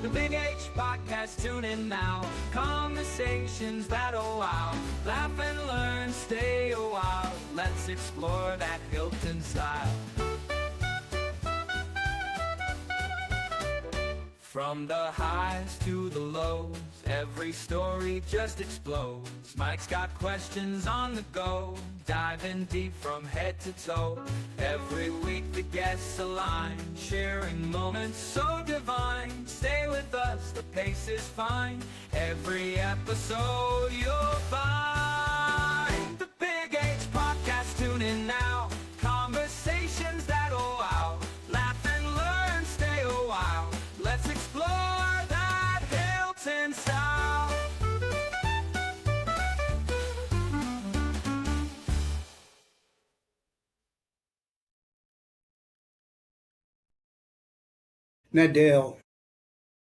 The Big H Podcast, tune in now. Conversations that'll wow. Laugh and learn, stay a while. Let's explore that Hilton style. From the highs to the lows, every story just explodes. Mike's got questions on the go, diving deep from head to toe. Every week the guests align, sharing moments so divine. Stay with us, the pace is fine. Every episode you'll find. The Big H Podcast, tune in now. Conversations that'll wow. Laugh and learn, stay a while. Let's explore that Hilton style. Ned Dale,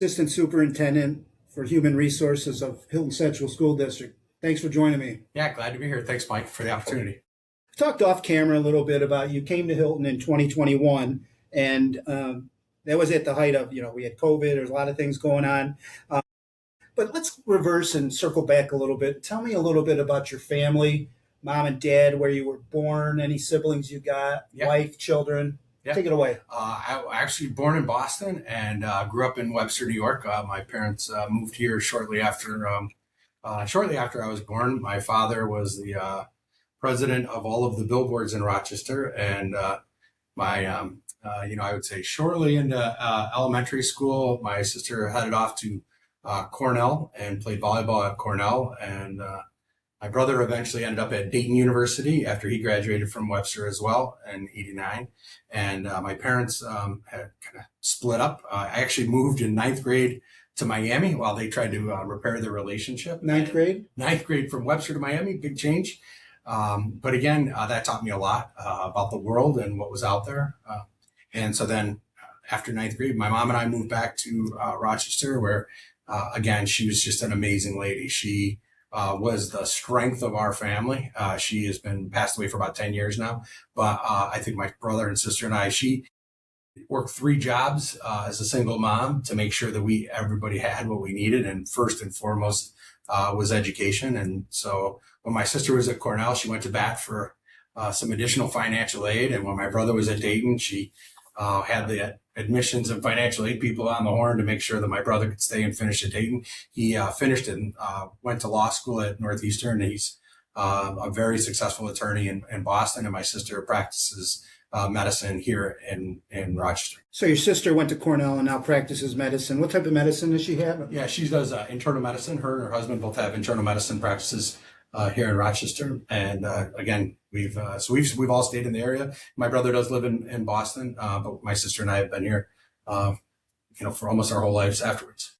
Assistant Superintendent for Human Resources of Hilton Central School District. Thanks for joining me. Yeah, glad to be here. Thanks, Mike, for the opportunity. I talked off camera a little bit about you came to Hilton in 2021, and that was at the height of, we had COVID. There's a lot of things going on. But let's reverse and circle back a little bit. Tell me a little bit about your family, mom and dad, where you were born, any siblings you got, wife, children. Take it away. I actually born in Boston and grew up in Webster, New York. My parents moved here shortly after I was born. My father was the president of all of the billboards in Rochester, and I would say shortly into elementary school, my sister headed off to Cornell and played volleyball at Cornell, and my brother eventually ended up at Dayton University after he graduated from Webster as well in '89. And my parents had kind of split up. I actually moved in ninth grade to Miami while they tried to repair their relationship. Ninth grade? Ninth grade from Webster to Miami, big change. But again, that taught me a lot about the world and what was out there. And so then after ninth grade, my mom and I moved back to Rochester where, again, she was just an amazing lady. She was the strength of our family. She has been passed away for about 10 years now. But I think my brother and sister and she worked 3 jobs as a single mom to make sure that everybody had what we needed. And first and foremost was education. And so when my sister was at Cornell, she went to bat for some additional financial aid. And when my brother was at Dayton, she had the admissions and financial aid people on the horn to make sure that my brother could stay and finish at Dayton. He finished and went to law school at Northeastern. He's a very successful attorney in Boston, and my sister practices medicine here in Rochester. So your sister went to Cornell and now practices medicine. What type of medicine does she have? Yeah, she does internal medicine. Her and her husband both have internal medicine practices here in Rochester. And again, we've all stayed in the area. My brother does live in Boston, but my sister and I have been here, for almost our whole lives afterwards.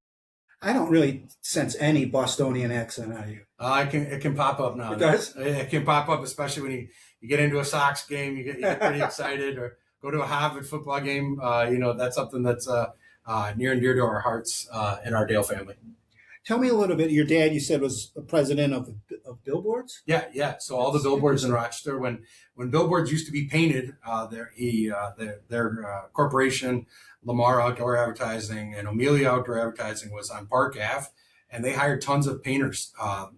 I don't really sense any Bostonian accent out of you. It can pop up now. It does? It can pop up, especially when you get into a Sox game, you get pretty excited, or go to a Harvard football game. That's something that's near and dear to our hearts in our Dale family. Tell me a little bit. Your dad, you said, was a president of billboards? Yeah. So all the billboards in Rochester, when billboards used to be painted, their corporation, Lamar Outdoor Advertising and Amelia Outdoor Advertising, was on Park Ave, and they hired tons of painters.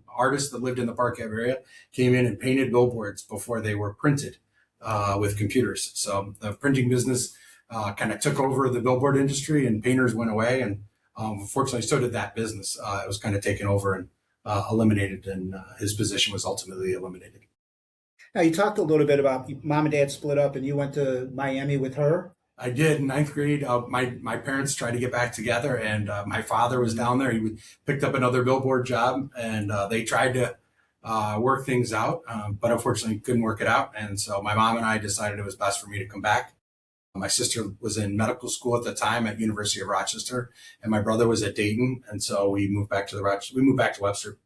Artists that lived in the Park Ave area came in and painted billboards before they were printed with computers. So the printing business kind of took over the billboard industry, and painters went away, and unfortunately, so did that business. It was kind of taken over and eliminated, and his position was ultimately eliminated. Now, you talked a little bit about mom and dad split up, and you went to Miami with her. I did in ninth grade. My parents tried to get back together, and my father was down there. He picked up another billboard job, and they tried to work things out, but unfortunately couldn't work it out. And so my mom and I decided it was best for me to come back. My sister was in medical school at the time at University of Rochester, and my brother was at Dayton, and so we moved back to Webster.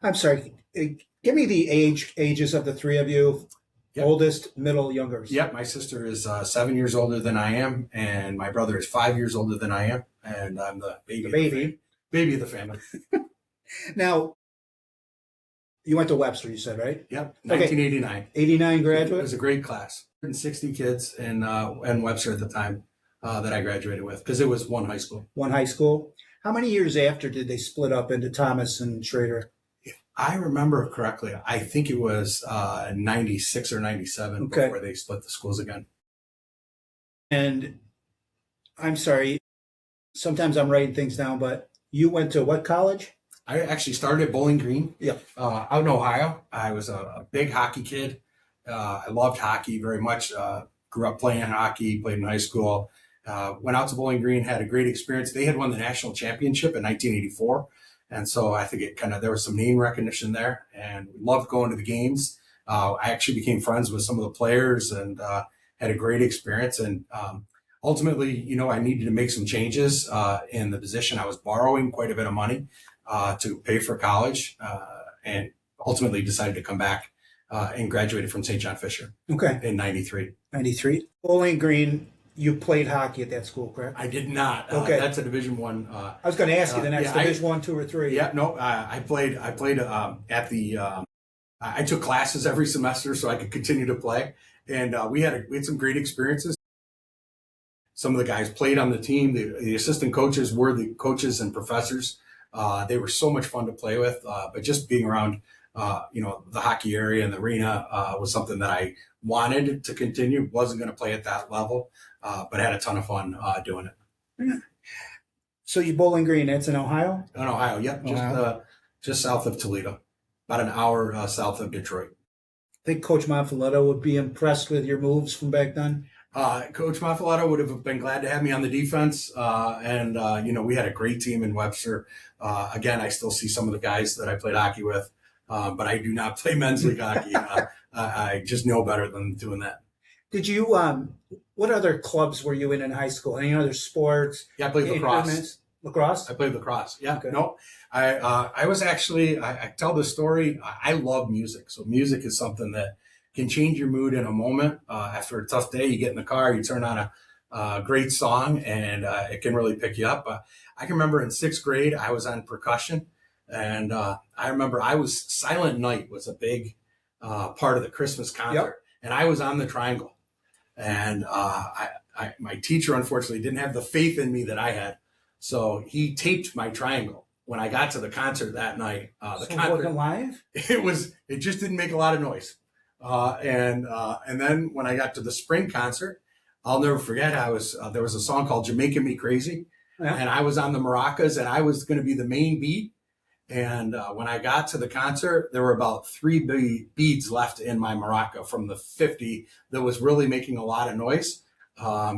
I'm sorry. Give me the ages of the three of you. Yep. Oldest, middle, youngest. Yep. My sister is 7 years older than I am, and my brother is 5 years older than I am, and I'm the baby. Baby of the family. Now, you went to Webster, you said, right? Yep. 1989. 89 graduate? It was a great class. 160 kids in Webster at the time. that I graduated with, because it was one high school. One high school. How many years after did they split up into Thomas and Schrader? I remember correctly, I think it was 96 or 97 Okay. before they split the schools again. And I'm sorry, sometimes I'm writing things down, but you went to what college? I actually started at Bowling Green, Yeah. out in Ohio. I was a big hockey kid. I loved hockey very much. Grew up playing hockey, played in high school. Went out to Bowling Green, had a great experience. They had won the national championship in 1984. And so I think there was some name recognition there, and we loved going to the games. I actually became friends with some of the players and had a great experience. And ultimately, I needed to make some changes in the position. I was borrowing quite a bit of money to pay for college, and ultimately decided to come back and graduated from St. John Fisher Okay. in 93. 93. Bowling Green, you played hockey at that school, correct? I did not. Okay. That's a Division One. I was going to ask you the next yeah, Division 1, 2, or 3. Yeah, no, I played at the, I took classes every semester so I could continue to play. And we had some great experiences. Some of the guys played on the team. The assistant coaches were the coaches and professors. They were so much fun to play with. But just being around, the hockey area and the arena was something that I wanted to continue. Wasn't going to play at that level, but had a ton of fun doing it. Yeah. So you Bowling Green, that's in Ohio? In Ohio, yep, Ohio. Just south of Toledo, about an hour south of Detroit. I think Coach Monfiletto would be impressed with your moves from back then. Coach Monfiletto would have been glad to have me on the defense. And we had a great team in Webster. Again, I still see some of the guys that I played hockey with, but I do not play men's league hockey. I just know better than doing that. Did you, what other clubs were you in high school? Any other sports? Yeah, I played lacrosse. Lacrosse? I played lacrosse. Yeah, Okay. no, I was actually, I tell the story. I love music. So music is something that can change your mood in a moment. After a tough day, you get in the car, you turn on a great song, and it can really pick you up. I can remember in 6th grade, I was on percussion, and I remember Silent Night was a big part of the Christmas concert, Yep. and I was on the triangle. And my teacher, unfortunately, didn't have the faith in me that I had. So he taped my triangle. When I got to the concert that night, So it wasn't live? it just didn't make a lot of noise. And then when I got to the spring concert, I'll never forget, there was a song called "Jamaican Me Crazy," Yeah. and I was on the maracas, and I was going to be the main beat. And when I got to the concert, there were about 3 beads left in my maraca from the 50 that was really making a lot of noise.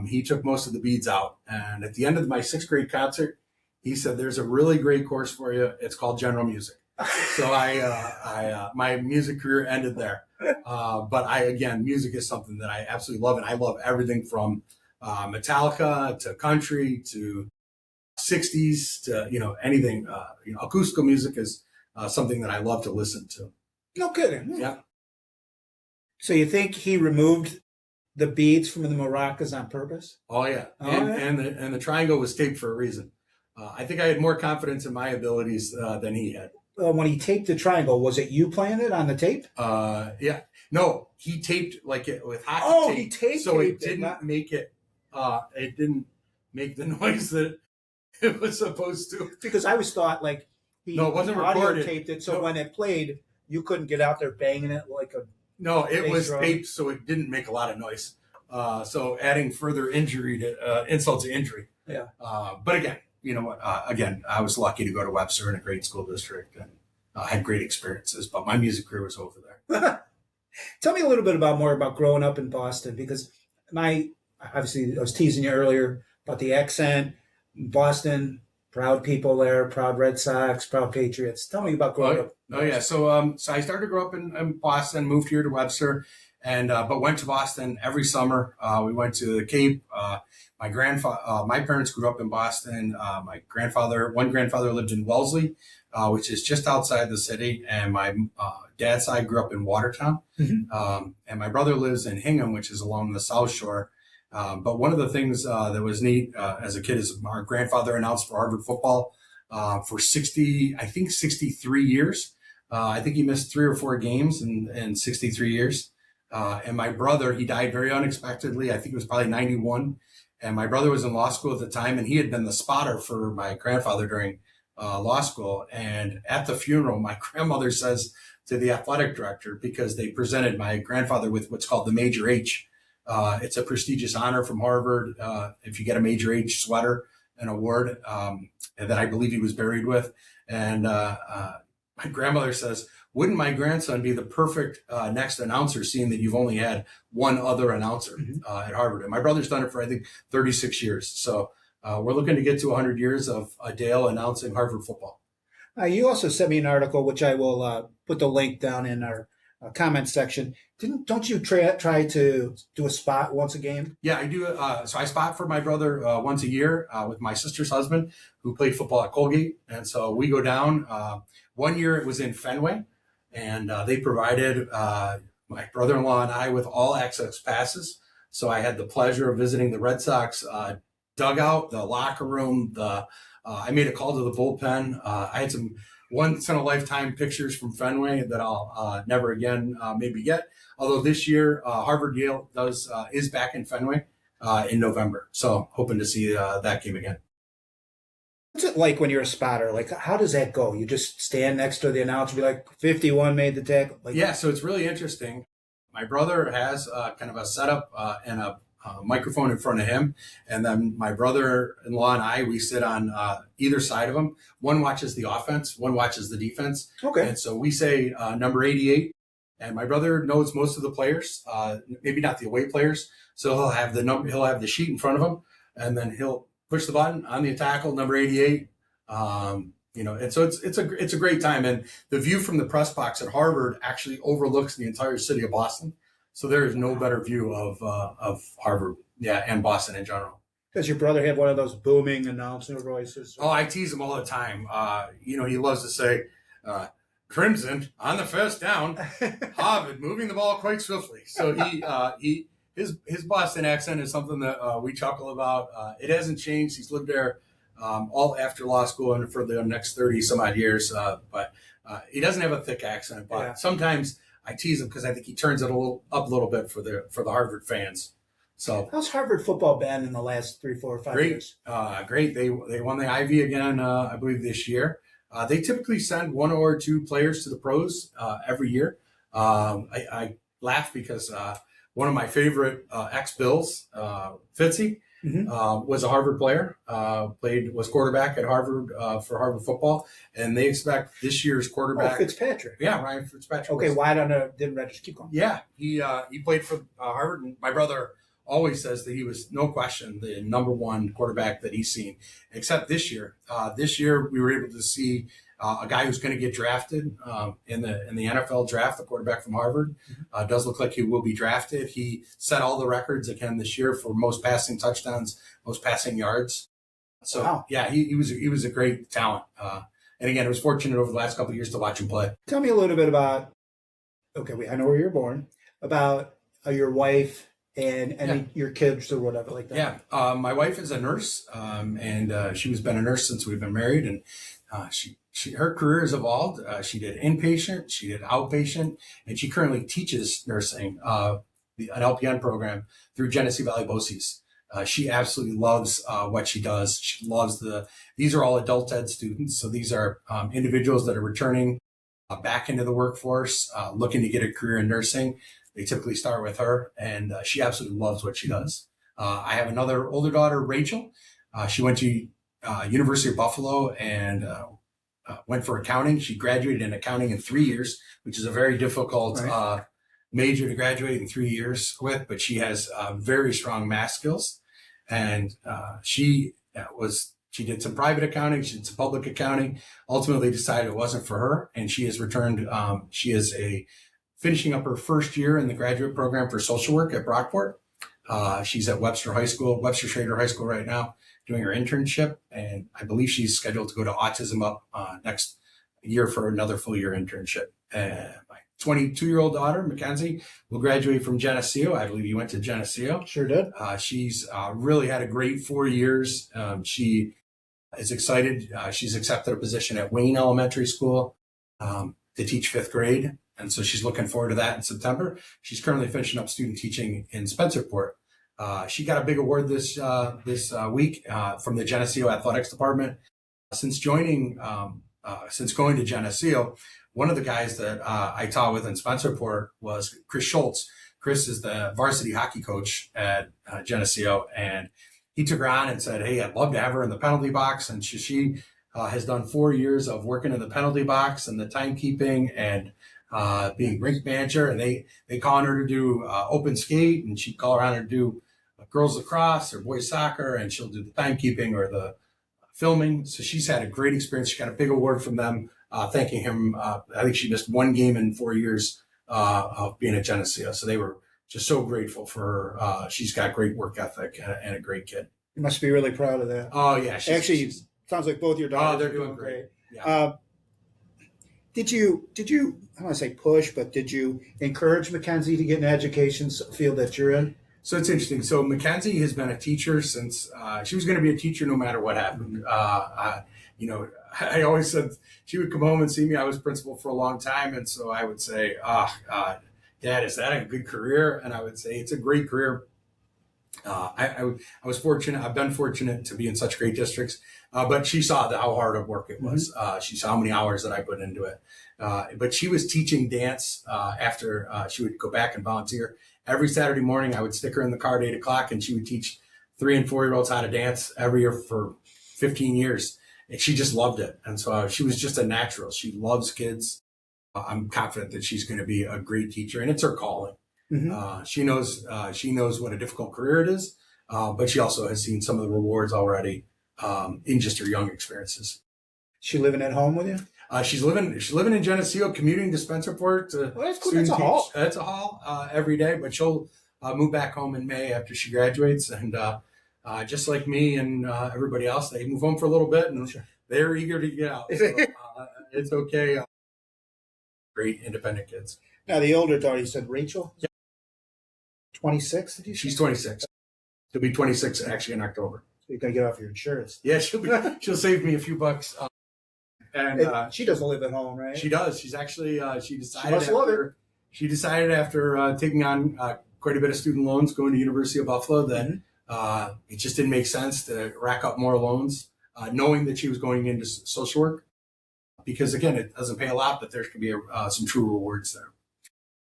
He took most of the beads out. And at the end of my 6th grade concert, he said, "There's a really great course for you. It's called general music." So my music career ended there. But music is something that I absolutely love. And I love everything from Metallica to country to 60s to, anything. Acoustical music is something that I love to listen to. No kidding. Yeah. So you think he removed the beads from the maracas on purpose? Oh yeah. Oh, and, yeah. and the triangle was taped for a reason. I think I had more confidence in my abilities than he had. When he taped the triangle, was it you playing it on the tape? Yeah. No, he taped like it with hockey Oh, tape. he taped so it, it didn't not- make it. It didn't make the noise that it was supposed to. Because I always thought like he No, it wasn't audio recorded. taped it, so No. when it played, you couldn't get out there banging it like a. No, it Bass was drum. taped, so it didn't make a lot of noise. So adding further injury to insult to injury. Yeah. But again, you know what? Again, I was lucky to go to Webster in a great school district and had great experiences. But my music career was over there. Tell me a little bit more about growing up in Boston, because obviously I was teasing you earlier about the accent. Boston, proud people there, proud Red Sox, proud Patriots. Tell me about growing up. Oh yeah. So I started to grow up in Boston, moved here to Webster, and but went to Boston every summer. We went to the Cape. My parents grew up in Boston. One grandfather lived in Wellesley, which is just outside the city, and my dad's side grew up in Watertown. Mhm. And my brother lives in Hingham, which is along the South Shore. But one of the things that was neat as a kid is our grandfather announced for Harvard football for 63 years. I think he missed 3 or 4 games in 63 years. And my brother, he died very unexpectedly. I think it was probably 91. And my brother was in law school at the time, and he had been the spotter for my grandfather during law school. And at the funeral, my grandmother says to the athletic director, because they presented my grandfather with what's called the Major H. It's a prestigious honor from Harvard. If you get a Major H sweater, an award, and that I believe he was buried with. And my grandmother says, wouldn't my grandson be the perfect next announcer, seeing that you've only had one other announcer at Harvard? And my brother's done it for, I think, 36 years. So we're looking to get to 100 years of Dale announcing Harvard football. You also sent me an article, which I will put the link down in our comment section. Don't you try to do a spot once a game? Yeah, I do. So I spot for my brother once a year with my sister's husband, who played football at Colgate. And so we go down. One year it was in Fenway, and they provided my brother-in-law and I with all access passes. So I had the pleasure of visiting the Red Sox dugout, the locker room. I made a call to the bullpen. I had some once-in-a-lifetime pictures from Fenway that I'll never again maybe get. Although this year, Harvard-Yale is back in Fenway in November. So hoping to see that game again. What's it like when you're a spotter? Like, how does that go? You just stand next to the announcer, be like, 51 made the tackle? Like, yeah, so it's really interesting. My brother has kind of a setup and a microphone in front of him. And then my brother-in-law and I, we sit on either side of him. One watches the offense, one watches the defense. Okay. And so we say number 88. And my brother knows most of the players, maybe not the away players. So he'll have the sheet in front of him, and then he'll push the button on the tackle, number 88. And so it's a great time. And the view from the press box at Harvard actually overlooks the entire city of Boston. So there is no better view of Harvard, and Boston in general. Does your brother have one of those booming announcer voices? Oh, I tease him all the time. He loves to say, Crimson on the first down, Harvard moving the ball quite swiftly. So his Boston accent is something that we chuckle about. It hasn't changed. He's lived there all after law school and for the next 30 some odd years. But he doesn't have a thick accent. But sometimes I tease him because I think he turns it up a little bit for the Harvard fans. So how's Harvard football been in the last 3, 4, 5 years? Great. They won the Ivy again, I believe, this year. They typically send one or two players to the pros every year. I laugh because one of my favorite ex-Bills, Fitzy, was a Harvard player, was quarterback at Harvard for Harvard football, and they expect this year's quarterback. Oh, Fitzpatrick. Yeah, Ryan Fitzpatrick. Okay, why didn't register? Keep going. Yeah, he played for Harvard, and my brother always says that he was, no question, the number one quarterback that he's seen, except this year. This year, we were able to see a guy who's going to get drafted in the NFL draft, the quarterback from Harvard. Does look like he will be drafted. He set all the records again this year for most passing touchdowns, most passing yards. So, wow. Yeah, he was a great talent. And again, I was fortunate over the last couple of years to watch him play. Tell me a little bit about, I know where you're born, about your wife and your kids or whatever like that. Yeah. My wife is a nurse, and she's been a nurse since we've been married. And her career has evolved. She did inpatient, she did outpatient, and she currently teaches nursing, an LPN program through Genesee Valley BOCES. She absolutely loves what she does. She loves these are all adult ed students. So these are individuals that are returning back into the workforce, looking to get a career in nursing. They typically start with her, and she absolutely loves what she does. I have another older daughter, Rachel. She went to University of Buffalo and went for accounting. She graduated in accounting in 3 years, which is a very difficult major to graduate in 3 years with, but she has very strong math skills. And she did some private accounting, she did some public accounting, ultimately decided it wasn't for her. And she has returned, she is finishing up her first year in the graduate program for social work at Brockport. She's at Webster Schrader High School right now, doing her internship. And I believe she's scheduled to go to Autism Up next year for another full year internship. My 22-year-old daughter, Mackenzie, will graduate from Geneseo. I believe you went to Geneseo. Sure did. She's really had a great 4 years. She is excited. She's accepted a position at Wayne Elementary School to teach 5th grade. And so she's looking forward to that in September. She's currently finishing up student teaching in Spencerport. She got a big award this week from the Geneseo Athletics Department. Since going to Geneseo, one of the guys that I taught with in Spencerport was Chris Schultz. Chris is the varsity hockey coach at Geneseo, and he took her on and said, "Hey, I'd love to have her in the penalty box." And she has done 4 years of working in the penalty box and the timekeeping and being rink manager. And they call on her to do open skate, and she'd call around and do girls lacrosse or boys soccer, and she'll do the timekeeping or the filming. So she's had a great experience. She got a big award from them, thanking him. I think she missed 1 game in 4 years of being at Geneseo. So they were just so grateful for her. She's got great work ethic and a great kid. You must be really proud of that. Oh, yeah. Actually, sounds like both your daughters they're are doing great. Yeah. Did you, I don't want to say push, but did you encourage Mackenzie to get an education field that you're in? So it's interesting. So Mackenzie has been a teacher since she was going to be a teacher no matter what happened. I always said she would come home and see me. I was principal for a long time. And so I would say, Dad, is that a good career? And I would say, it's a great career. I was fortunate. I've been fortunate to be in such great districts. But she saw how hard of work it was. She saw how many hours that I put into it. But she was teaching dance after she would go back and volunteer. Every Saturday morning, I would stick her in the car at 8 o'clock, and she would teach 3 and 4 year olds how to dance every year for 15 years. And she just loved it. And so she was just a natural. She loves kids. I'm confident that she's going to be a great teacher, and it's her calling. She knows what a difficult career it is, but she also has seen some of the rewards already in just her young experiences. She living at home with you? She's living in Geneseo, commuting to Spencerport. Well, that's cool. That's a haul. That's a haul every day, but she'll move back home in May after she graduates. And just like me and everybody else, they move home for a little bit, and they're eager to get out. So, it's okay. Great independent kids. Now, the older daughter, you said Rachel? Yeah. 26, did you say? She's 26. She'll be 26 actually in October. So you're going to get off your insurance. Yeah, she'll save me a few bucks. And she doesn't live at home, right? She does. She's actually she decided after taking on quite a bit of student loans, going to University of Buffalo, that it just didn't make sense to rack up more loans, knowing that she was going into social work, because again, it doesn't pay a lot, but there can be some true rewards there.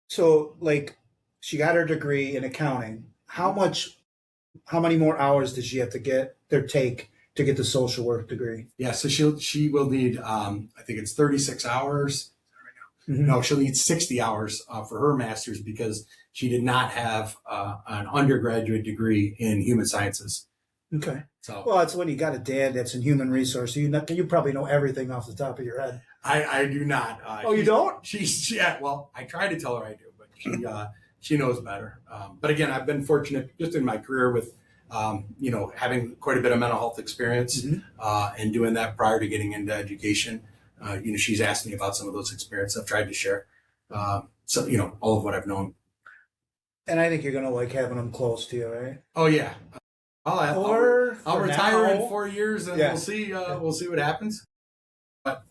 So, like, she got her degree in accounting. How many more hours does she have to take to get the social work degree? Yeah, so she will need, I think it's 36 hours. No, she'll need 60 hours for her master's, because she did not have an undergraduate degree in human sciences. Okay. So, well, it's when you got a dad that's in human resource. You probably know everything off the top of your head. I do not. You don't? Well, I try to tell her I do, but she knows better. But again, I've been fortunate just in my career with having quite a bit of mental health experience and doing that prior to getting into education. She's asked me about some of those experiences. I've tried to share all of what I've known. And I think you're going to like having them close to you, right? Oh, yeah. I'll retire in 4 years, and we'll see what happens. But,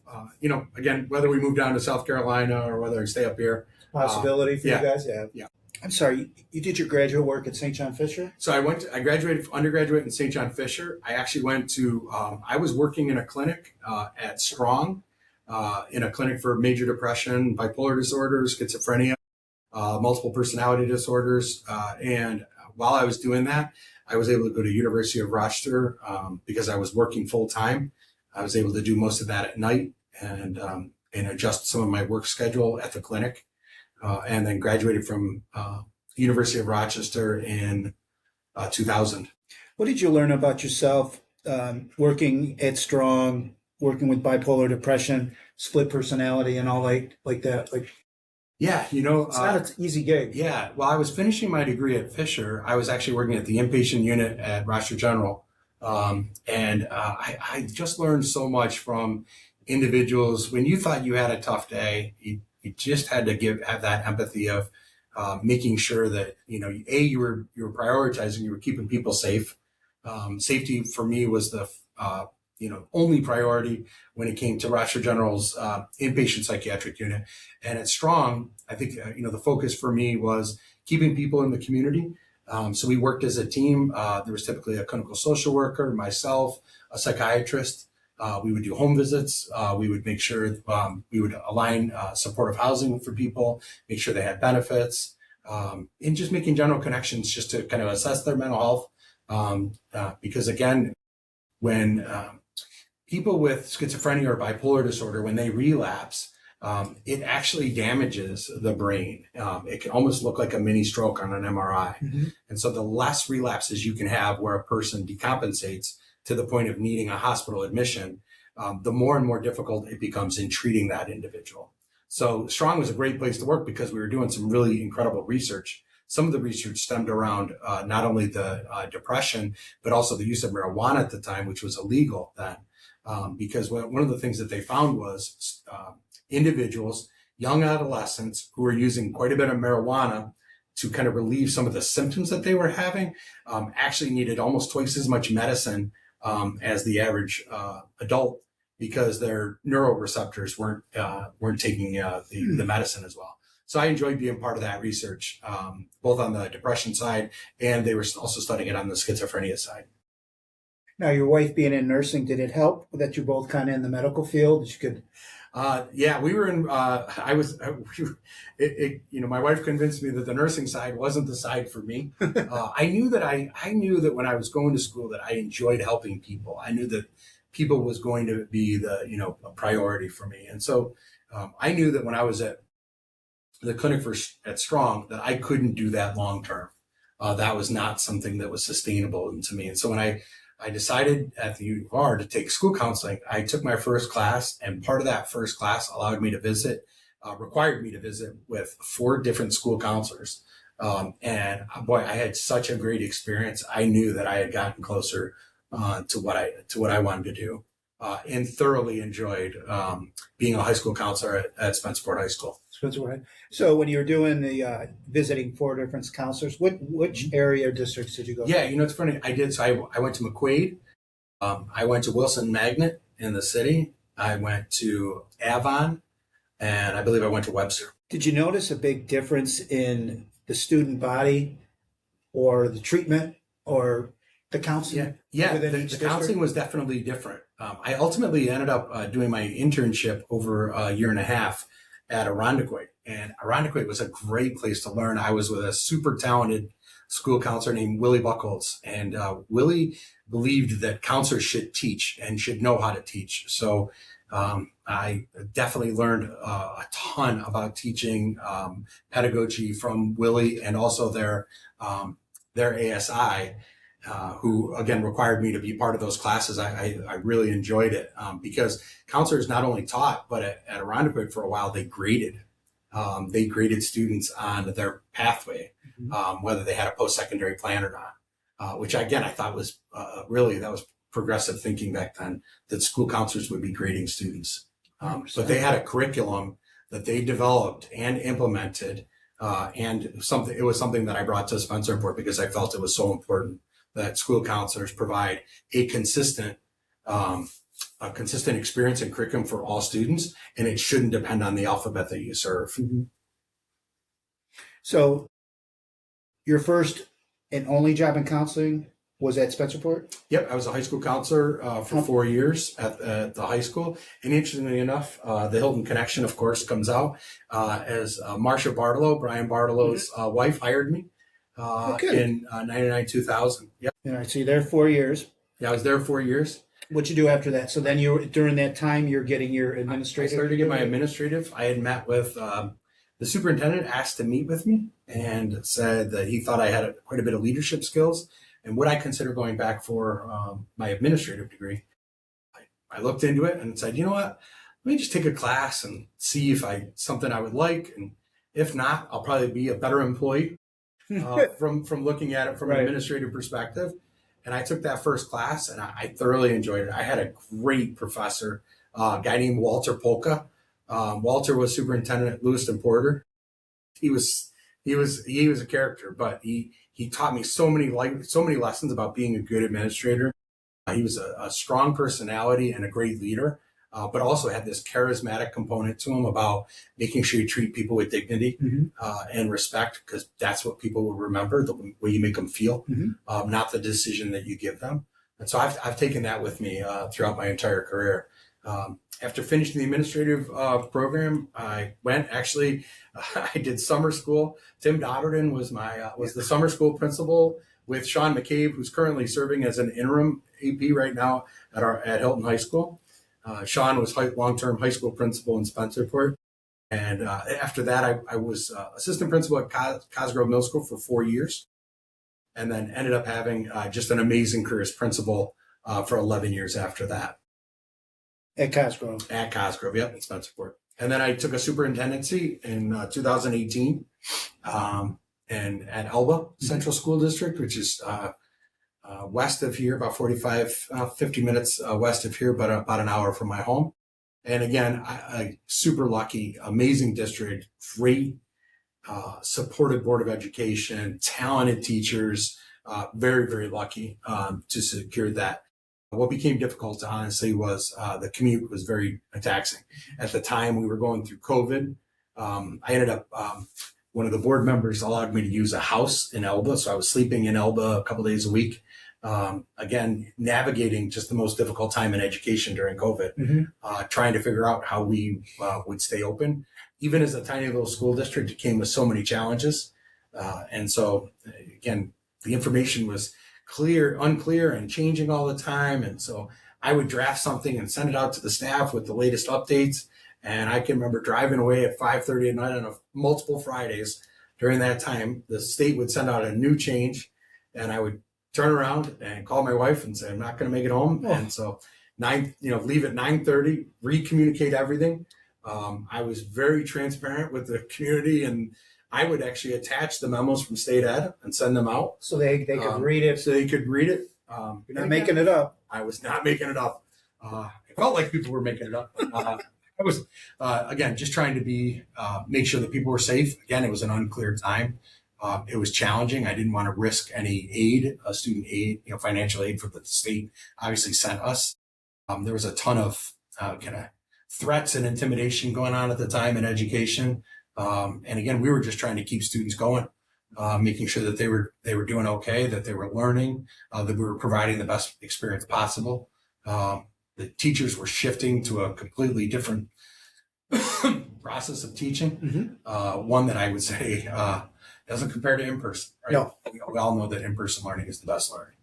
again, whether we move down to South Carolina or whether I stay up here. Possibility for you guys? Yeah. I'm sorry, you did your graduate work at St. John Fisher? So I graduated undergraduate in St. John Fisher. I actually went to, I was working in a clinic at Strong, in a clinic for major depression, bipolar disorder, schizophrenia, multiple personality disorders. And while I was doing that, I was able to go to University of Rochester because I was working full time. I was able to do most of that at night and adjust some of my work schedule at the clinic. And then graduated from University of Rochester in 2000. What did you learn about yourself working at Strong, working with bipolar depression, split personality, and all like that? Yeah, it's not an easy gig. Yeah, well, I was finishing my degree at Fisher. I was actually working at the inpatient unit at Rochester General, and I just learned so much from individuals. When you thought you had a tough day, you just had to have that empathy of making sure that you were prioritizing, you were keeping people safe. Safety for me was the only priority when it came to Rochester General's inpatient psychiatric unit. And at Strong, I think the focus for me was keeping people in the community, So we worked as a team. There was typically a clinical social worker, myself, a psychiatrist. We would do home visits. We would make sure we would align supportive housing for people, make sure they had benefits, and just making general connections just to kind of assess their mental health. Because again, when people with schizophrenia or bipolar disorder, when they relapse, it actually damages the brain. It can almost look like a mini stroke on an MRI. Mm-hmm. And so the less relapses you can have where a person decompensates to the point of needing a hospital admission, the more and more difficult it becomes in treating that individual. So Strong was a great place to work because we were doing some really incredible research. Some of the research stemmed around not only the depression, but also the use of marijuana at the time, which was illegal then. Because one of the things that they found was individuals, young adolescents who were using quite a bit of marijuana to kind of relieve some of the symptoms that they were having, actually needed almost twice as much medicine as the average adult, because their neuroreceptors weren't taking the medicine as well. So I enjoyed being part of that research, both on the depression side, and they were also studying it on the schizophrenia side. Now, your wife being in nursing, did it help that you're both kind of in the medical field? That you could. Yeah, we were in. My wife convinced me that the nursing side wasn't the side for me. I knew that when I was going to school that I enjoyed helping people. I knew that people was going to be a priority for me, and so I knew that when I was at the clinic at Strong that I couldn't do that long term. That was not something that was sustainable to me, and so when I decided at the U of R to take school counseling, I took my first class, and part of that first class required me to visit with 4 different school counselors. And boy, I had such a great experience. I knew that I had gotten closer to what I wanted to do, and thoroughly enjoyed being a high school counselor at Spencerport High School. So when you were doing the visiting 4 different counselors, which area or districts did you go to? Yeah, it's funny. I did. So I went to McQuaid. I went to Wilson Magnet in the city. I went to Avon, and I believe I went to Webster. Did you notice a big difference in the student body or the treatment or the counseling? Yeah. The counseling was definitely different. I ultimately ended up doing my internship over a year and a half at Irondequoit. And Irondequoit was a great place to learn. I was with a super talented school counselor named Willie Buckles. And Willie believed that counselors should teach and should know how to teach. So I definitely learned a ton about teaching pedagogy from Willie, and also their ASI, who again required me to be part of those classes. I really enjoyed it because counselors not only taught, but at Irondequoit for a while they graded. They graded students on their pathway, whether they had a post-secondary plan or not, which again I thought was that was progressive thinking back then, that school counselors would be grading students. But they had a curriculum that they developed and implemented, and it was something that I brought to Spencerport because I felt it was so important that school counselors provide a consistent experience and curriculum for all students, and it shouldn't depend on the alphabet that you serve. Mm-hmm. So your first and only job in counseling was at Spencerport? Yep, I was a high school counselor for 4 years at the high school. And interestingly enough, the Hilton connection, of course, comes out as Marcia Bartolo, Brian Bartolo's wife, hired me in 99, 2000. Yep. All right, so you're there 4 years. Yeah, I was there 4 years. What'd you do after that? So then during that time, you're getting your administrative? I started to get my administrative. I had met with the superintendent, asked to meet with me, and said that he thought I had quite a bit of leadership skills and would I consider going back for my administrative degree. I looked into it and said, you know what, let me just take a class and see if something I would like, and if not, I'll probably be a better employee from looking at it from an administrative perspective. And I took that first class, and I thoroughly enjoyed it. I had a great professor, a guy named Walter Polka. Walter was superintendent at Lewiston Porter. He was a character, but he taught me so many lessons about being a good administrator. He was a strong personality and a great leader. but also had this charismatic component to him about making sure you treat people with dignity and respect, because that's what people will remember, the way you make them feel, not the decision that you give them. And so I've taken that with me throughout my entire career. After finishing the administrative program, I went I did summer school. Tim Dodderton was the summer school principal with Sean McCabe, who's currently serving as an interim AP right now at Hilton High School. Sean was long-term high school principal in Spencerport. And after that, I was assistant principal at Cosgrove Middle School for 4 years, and then ended up having just an amazing career as principal for 11 years after that. At Cosgrove? At Cosgrove, yep, in Spencerport. And then I took a superintendency in 2018 and at Elba Central School District, which is west of here, about 50 minutes west of here, but about an hour from my home. And again, I super lucky, amazing district, great supported Board of Education, talented teachers, very, very lucky to secure that. What became difficult, honestly, was the commute was very taxing. At the time, we were going through COVID. I ended up, one of the board members allowed me to use a house in Elba, so I was sleeping in Elba a couple days a week. Again, navigating just the most difficult time in education during COVID, trying to figure out how we would stay open. Even as a tiny little school district, it came with so many challenges. And so, again, the information was unclear, and changing all the time. And so I would draft something and send it out to the staff with the latest updates. And I can remember driving away at 5:30 at night on multiple Fridays. During that time, the state would send out a new change, and I would turn around and call my wife and say, I'm not going to make it home. Oh. And so leave at 9:30, recommunicate everything. I was very transparent with the community, and I would actually attach the memos from state ed and send them out. So they could read it. So they could read it. You're not making it up. I was not making it up. It felt like people were making it up. I was, again, just trying to make sure that people were safe. Again, it was an unclear time. It was challenging. I didn't want to risk any aid, student aid, financial aid for the state obviously sent us. There was a ton of kind of threats and intimidation going on at the time in education. And again, we were just trying to keep students going, making sure that they were doing okay, that they were learning, that we were providing the best experience possible. The teachers were shifting to a completely different process of teaching, one that I would say doesn't compare to in-person. Right? No. We all know that in-person learning is the best learning.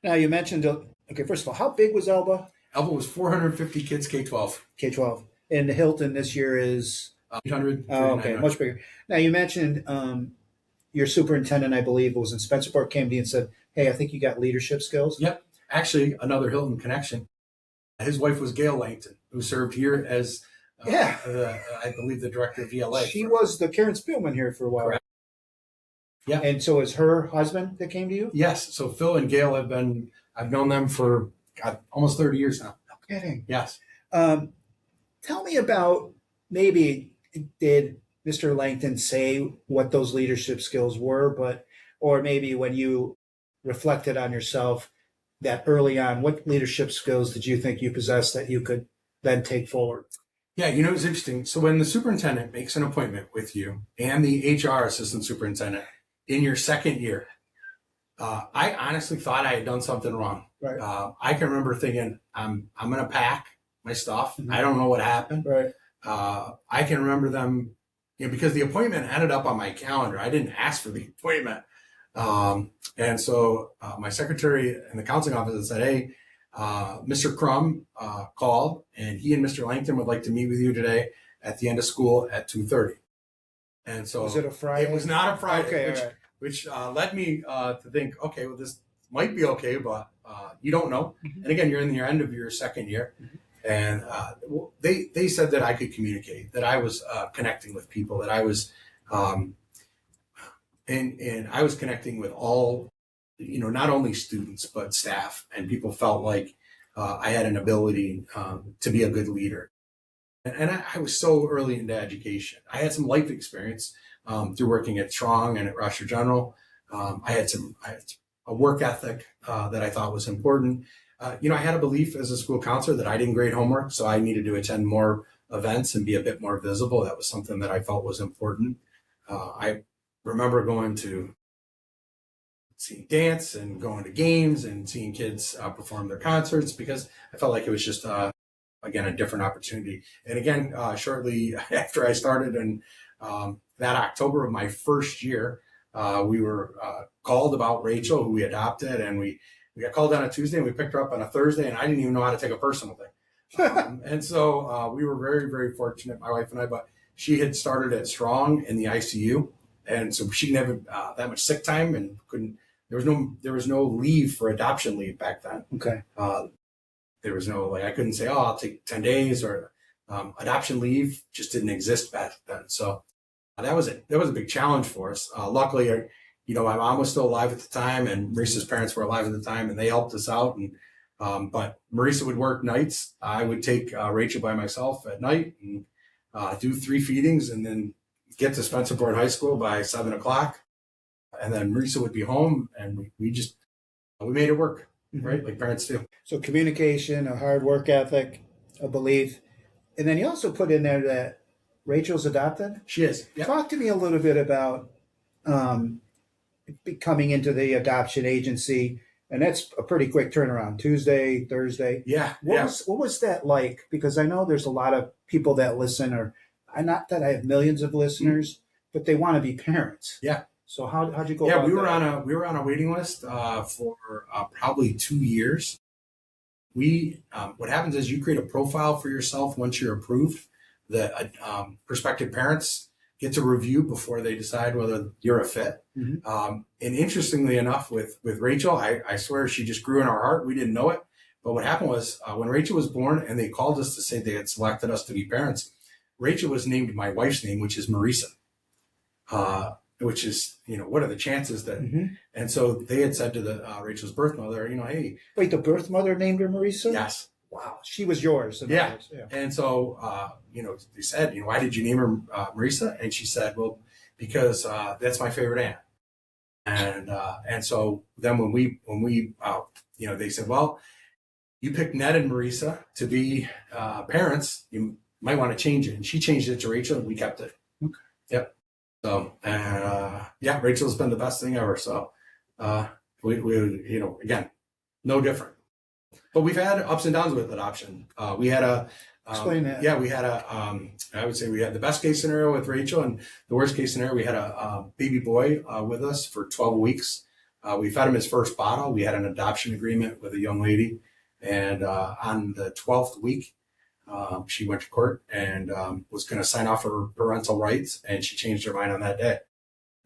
Now, you mentioned, okay, first of all, how big was Elba? Elba was 450 kids, K-12. K-12. And Hilton this year is? 800. Oh, okay, much bigger. Now, you mentioned your superintendent, I believe, was in Spencerport, came to you and said, hey, I think you got leadership skills. Yep. Actually, another Hilton connection. His wife was Gail Langton, who served here as, I believe, the director of ELA. She was the Karen Spielman here for a while. Correct. Yeah. And so is her husband that came to you? Yes. So Phil and Gail I've known them for almost 30 years now. No kidding. Yes. Tell me about, maybe did Mr. Langton say what those leadership skills were, or maybe when you reflected on yourself that early on, what leadership skills did you think you possessed that you could then take forward? Yeah, it was interesting. So when the superintendent makes an appointment with you and the HR assistant superintendent in your second year, I honestly thought I had done something wrong. Right. I can remember thinking, I'm going to pack my stuff. I don't know what happened. Right. I can remember them, because the appointment ended up on my calendar. I didn't ask for the appointment. And so my secretary in the counseling office said, hey, Mr. Crum called, and he and Mr. Langton would like to meet with you today at the end of school at 2:30. And so was it a Friday? It was not a Friday, okay, which led me to think, okay, well, this might be okay, but you don't know. And again, you're in the end of your second year. And they said that I could communicate, that I was connecting with people, that I was, and I was connecting with all, not only students, but staff, and people felt like I had an ability to be a good leader. And I was so early into education. I had some life experience through working at Strong and at Rochester General. I had a work ethic that I thought was important. I had a belief as a school counselor that I didn't grade homework, so I needed to attend more events and be a bit more visible. That was something that I felt was important. I remember going to seeing dance and going to games and seeing kids perform their concerts because I felt like it was just, again, a different opportunity. And again, shortly after I started in that October of my first year, we were called about Rachel, who we adopted, and we got called on a Tuesday and we picked her up on a Thursday, and I didn't even know how to take a personal day. And so we were very, very fortunate, my wife and I, but she had started at Strong in the ICU. And so she didn't have that much sick time and there was no leave for adoption leave back then. Okay. There was no, I couldn't say, I'll take 10 days or adoption leave just didn't exist back then. So that was a big challenge for us. Luckily, my mom was still alive at the time and Marissa's parents were alive at the time and they helped us out. And, but Marissa would work nights. I would take Rachel by myself at night and do 3 feedings and then get to Spencerport High School by 7:00. And then Marissa would be home and we made it work, right? Like parents do. So communication, a hard work ethic, a belief. And then you also put in there that Rachel's adopted. She is. Yep. Talk to me a little bit about coming into the adoption agency. And that's a pretty quick turnaround. Tuesday, Thursday. Yeah. What was that like? Because I know there's a lot of people that listen, or not that I have millions of listeners, but they want to be parents. Yeah. So how'd you go? Yeah, we were on a waiting list for probably 2 years. What happens is you create a profile for yourself once you're approved. The prospective parents get to review before they decide whether you're a fit. And interestingly enough, with Rachel, I swear she just grew in our heart. We didn't know it, but what happened was when Rachel was born and they called us to say they had selected us to be parents, Rachel was named my wife's name, which is Marissa. Which is, what are the chances that, and so they had said to the Rachel's birth mother, hey. Wait, the birth mother named her Marissa? Yes. Wow. She was yours. Yeah. And so, they said, why did you name her Marissa? And she said, well, because that's my favorite aunt. And so then when we they said, well, you picked Ned and Marissa to be parents, you might want to change it. And she changed it to Rachel and we kept it. Okay. Yep. So, Rachel's been the best thing ever. So, we again, no different. But we've had ups and downs with adoption. We had explain that. Yeah, we had I would say we had the best case scenario with Rachel, and the worst case scenario, we had a baby boy with us for 12 weeks. We fed him his first bottle. We had an adoption agreement with a young lady, and on the 12th week, she went to court and was going to sign off her parental rights, and she changed her mind on that day.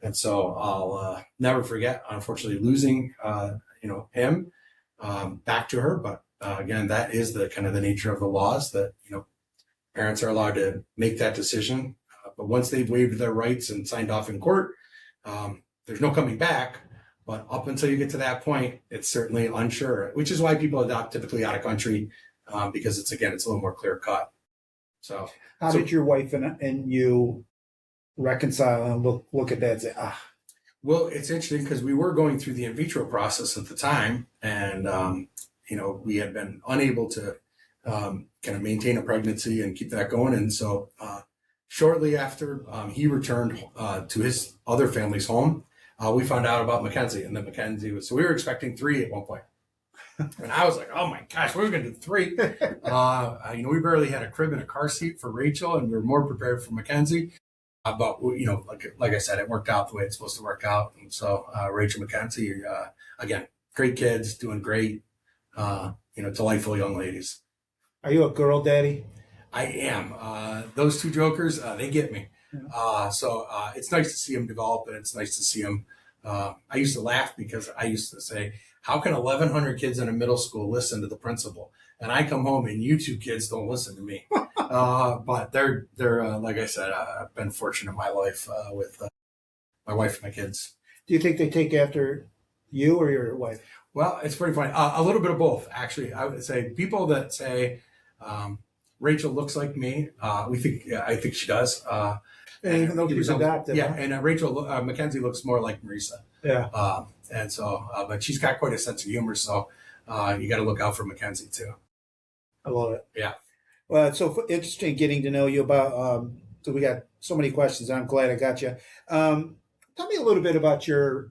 And so I'll never forget, unfortunately, losing him back to her. But again, that is the kind of the nature of the laws that parents are allowed to make that decision. But once they've waived their rights and signed off in court, there's no coming back. But up until you get to that point, it's certainly unsure, which is why people adopt typically out of country. Because it's a little more clear cut. So how did your wife and you reconcile and look at that and say, Well, it's interesting because we were going through the in vitro process at the time, and we had been unable to kind of maintain a pregnancy and keep that going. And so shortly after he returned to his other family's home, we found out about Mackenzie, and then Mackenzie was. So we were expecting 3 at one point. And I was like, oh my gosh, we're going to do 3. We barely had a crib and a car seat for Rachel, and we were more prepared for Mackenzie. But like I said, it worked out the way it's supposed to work out. And so Rachel, Mackenzie, again, great kids, doing great, delightful young ladies. Are you a girl daddy? I am. Those 2 jokers, they get me. So it's nice to see them develop, and it's nice to see them. I used to laugh because I used to say, how can 1,100 kids in a middle school listen to the principal? And I come home and you 2 kids don't listen to me. But they're like I said, I've been fortunate in my life with my wife and my kids. Do you think they take after you or your wife? Well, it's pretty funny. A little bit of both, actually. I would say people that say Rachel looks like me, I think she does. And even though she's adopted. Yeah, and Mackenzie looks more like Marissa. Yeah. And so, but she's got quite a sense of humor. So you got to look out for Mackenzie too. I love it. Yeah. Well, it's so interesting getting to know you about. So we got so many questions. I'm glad I got you. Tell me a little bit about your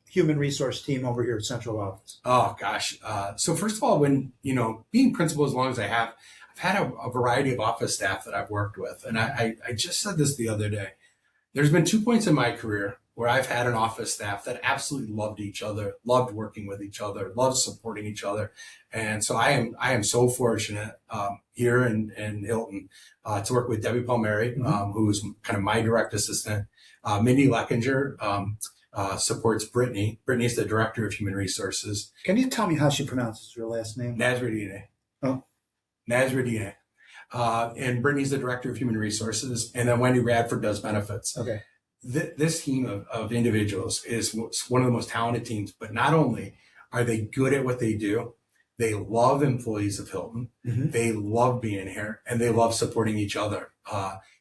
human resource team over here at Central Office. Oh gosh. So first of all, when, being principal as long as I have, I've had a variety of office staff that I've worked with. And I just said this the other day. There's been 2 points in my career where I've had an office staff that absolutely loved each other, loved working with each other, loved supporting each other. And so I am so fortunate here in Hilton to work with Debbie Palmieri, who's kind of my direct assistant. Mindy Leckinger supports Brittany. Brittany is the director of human resources. Can you tell me how she pronounces her last name? Nazradine. Oh. Nazradine. And Brittany's the director of human resources. And then Wendy Radford does benefits. Okay. This team of individuals is one of the most talented teams, but not only are they good at what they do, they love employees of Hilton. They love being here and they love supporting each other.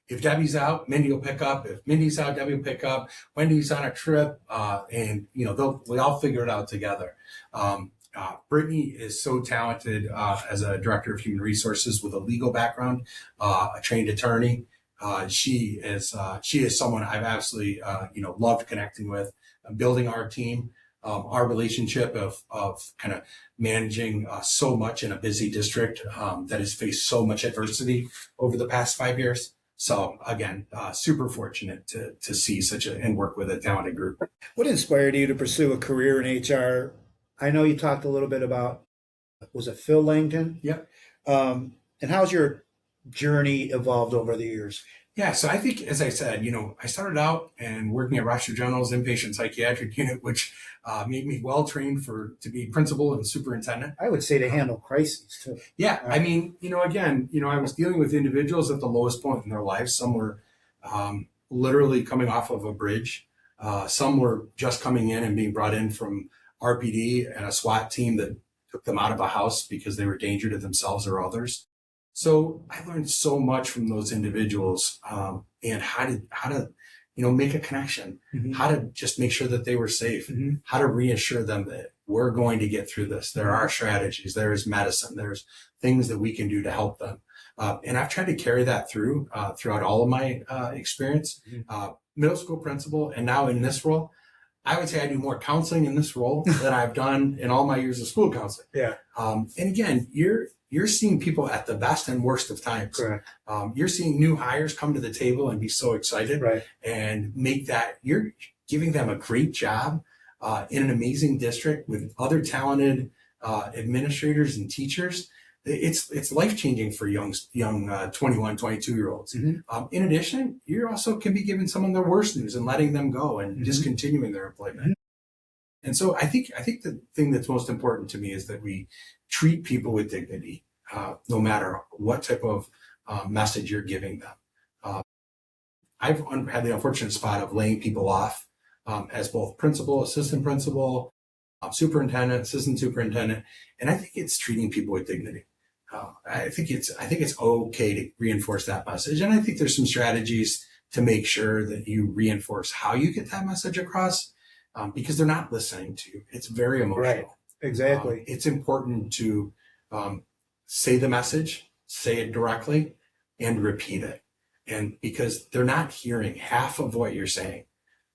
If Debbie's out, Mindy will pick up. If Mindy's out, Debbie will pick up. Wendy's on a trip, and we all figure it out together. Brittany is so talented as a director of human resources with a legal background, a trained attorney. She is someone I've absolutely loved connecting with, building our team, our relationship of kind of managing so much in a busy district that has faced so much adversity over the past 5 years. So again, super fortunate to see and work with a talented group. What inspired you to pursue a career in HR? I know you talked a little bit about, was it Phil Langton? Yep. And how's your journey evolved over the years? Yeah, so I think, as I said, I started out and working at Rochester General's inpatient psychiatric unit, which made me well trained to be principal and superintendent. I would say to handle crises too. Yeah, I mean, again, I was dealing with individuals at the lowest point in their lives. Some were literally coming off of a bridge. Some were just coming in and being brought in from RPD and a SWAT team that took them out of a house because they were a danger to themselves or others. So I learned so much from those individuals and how to make a connection, how to just make sure that they were safe, how to reassure them that we're going to get through this. There are strategies, there is medicine, there's things that we can do to help them. And I've tried to carry that throughout all of my experience, middle school principal, and now in this role. I would say I do more counseling in this role than I've done in all my years of school counseling. Yeah. And again, you're seeing people at the best and worst of times. Correct. You're seeing new hires come to the table and be so excited, right, and you're giving them a great job in an amazing district with other talented administrators and teachers. It's life-changing for young 21, 22-year-olds. In addition, you also can be giving someone their worst news and letting them go and discontinuing their employment. And so I think the thing that's most important to me is that we treat people with dignity, no matter what type of message you're giving them. I've had the unfortunate spot of laying people off as both principal, assistant principal, superintendent, assistant superintendent, and I think it's treating people with dignity. I think it's okay to reinforce that message, and I think there's some strategies to make sure that you reinforce how you get that message across, because they're not listening to you. It's very emotional. Right. Exactly. It's important to say the message, say it directly, and repeat it, and because they're not hearing half of what you're saying.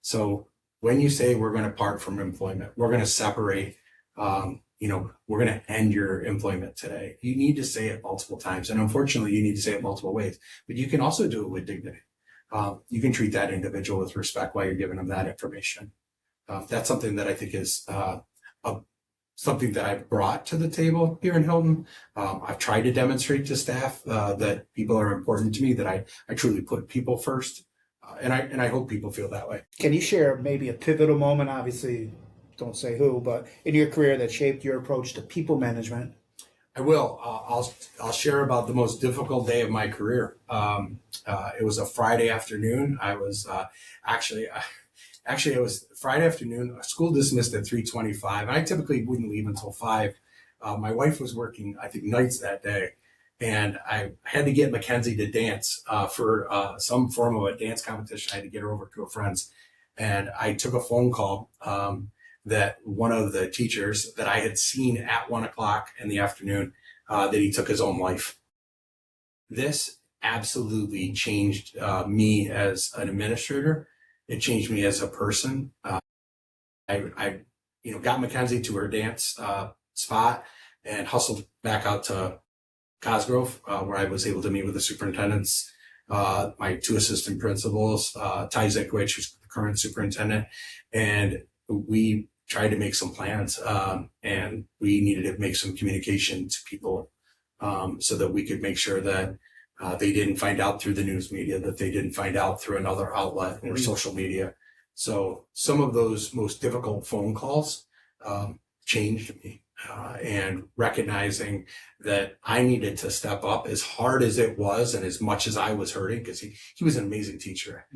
So when you say we're going to part from employment, we're going to separate, we're going to end your employment today, you need to say it multiple times. And unfortunately, you need to say it multiple ways, but you can also do it with dignity. You can treat that individual with respect while you're giving them that information. That's something that I think is something that I've brought to the table here in Hilton. I've tried to demonstrate to staff that people are important to me, that I truly put people first. And I hope people feel that way. Can you share maybe a pivotal moment, obviously don't say who, but in your career that shaped your approach to people management? I will. I'll share about the most difficult day of my career. It was a Friday afternoon. I was actually it was Friday afternoon. School dismissed at 3:25, and I typically wouldn't leave until 5. My wife was working, I think, nights that day, and I had to get Mackenzie to dance for some form of a dance competition. I had to get her over to a friend's, and I took a phone call that one of the teachers that I had seen at 1 o'clock in the afternoon, that he took his own life. This absolutely changed me as an administrator. It changed me as a person. I got Mackenzie to her dance spot and hustled back out to Cosgrove, where I was able to meet with the superintendents, my 2 assistant principals, Ty Zikwich, who's the current superintendent, and we tried to make some plans, and we needed to make some communication to people, so that we could make sure that they didn't find out through the news media, that they didn't find out through another outlet or social media. So some of those most difficult phone calls changed me, and recognizing that I needed to step up as hard as it was and as much as I was hurting, because he was an amazing teacher.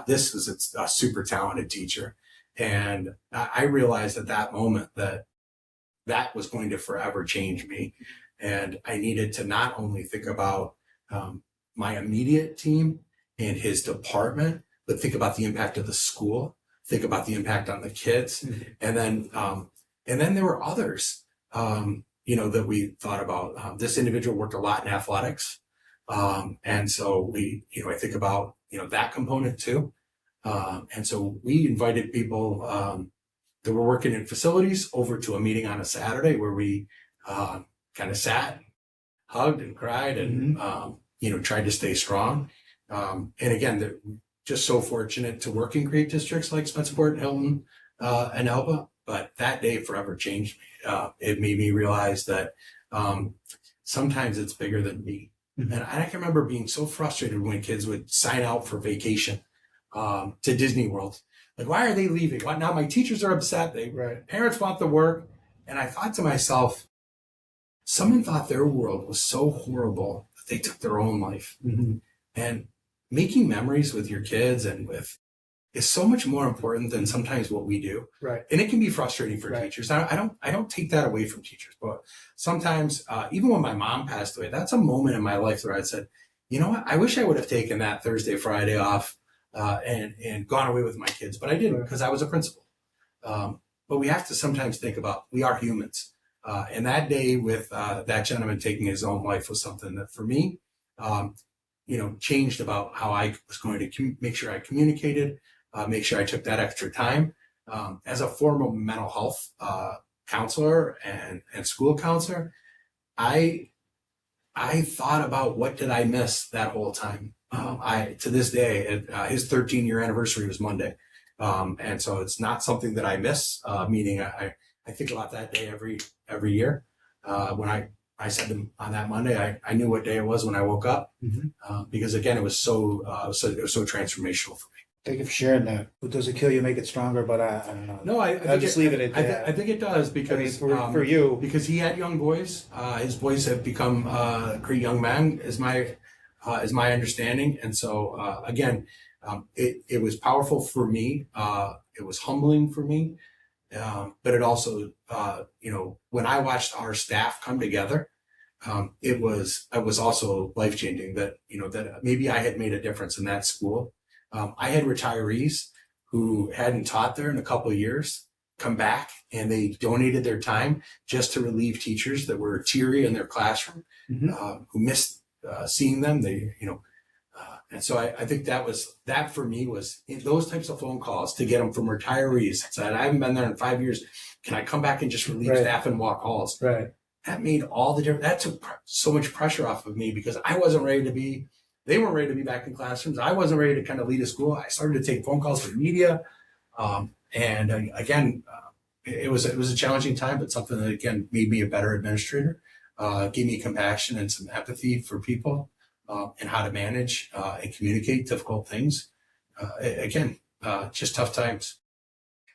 This was a super talented teacher. And I realized at that moment that was going to forever change me. And I needed to not only think about my immediate team and his department, but think about the impact of the school, think about the impact on the kids. And then there were others, that we thought about. This individual worked a lot in athletics. And so I think about, that component too. And so we invited people that were working in facilities over to a meeting on a Saturday where we kind of sat, hugged and cried and, tried to stay strong. And again, just so fortunate to work in great districts like Spencerport, Hilton, and Elba. But that day forever changed me. It made me realize that sometimes it's bigger than me. And I can remember being so frustrated when kids would sign out for vacation to Disney World. Like, why are they leaving? Why now? My teachers are upset. Parents want the work. And I thought to myself, someone thought their world was so horrible that they took their own life. And making memories with your kids and with is so much more important than sometimes what we do. And it can be frustrating for teachers. I don't take that away from teachers, but sometimes, even when my mom passed away, that's a moment in my life where I said, you know what? I wish I would have taken that Thursday, Friday off, and gone away with my kids, but I didn't because I was a principal. But we have to sometimes think about, we are humans. And that day with that gentleman taking his own life was something that for me, changed about how I was going to make sure I communicated, make sure I took that extra time. As a former mental health counselor and school counselor, I thought about what did I miss that whole time. To this day, his 13-year anniversary was Monday. And so it's not something that I miss, meaning I think about that day every year. When I said to him on that Monday, I knew what day it was when I woke up, because again, it was so transformational for me. Thank you for sharing that. Does it kill you, make it stronger? But I don't know. No, I'll just leave it at that. I think it does because for you, because he had young boys. His boys have become great young men, is my understanding. And so again, it was powerful for me. It was humbling for me. But it also, when I watched our staff come together, it was also life-changing that maybe I had made a difference in that school. I had retirees who hadn't taught there in a couple of years come back and they donated their time just to relieve teachers that were teary in their classroom, who missed seeing them. And so I think that for me was those types of phone calls to get them from retirees. Said, I haven't been there in 5 years. Can I come back and just relieve staff and walk halls? That made all the difference. That took so much pressure off of me because I wasn't ready to be, they weren't ready to be back in classrooms. I wasn't ready to kind of lead a school. I started to take phone calls from media. Again, it was a challenging time, but something that again made me a better administrator, gave me compassion and some empathy for people. And how to manage and communicate difficult things. Just tough times.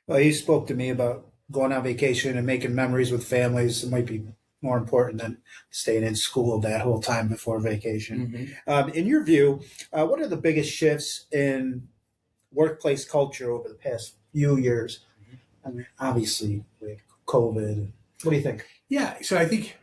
Well, you spoke to me about going on vacation and making memories with families. It might be more important than staying in school that whole time before vacation. In your view, what are the biggest shifts in workplace culture over the past few years? I mean, obviously with COVID. What do you think? Yeah, so I think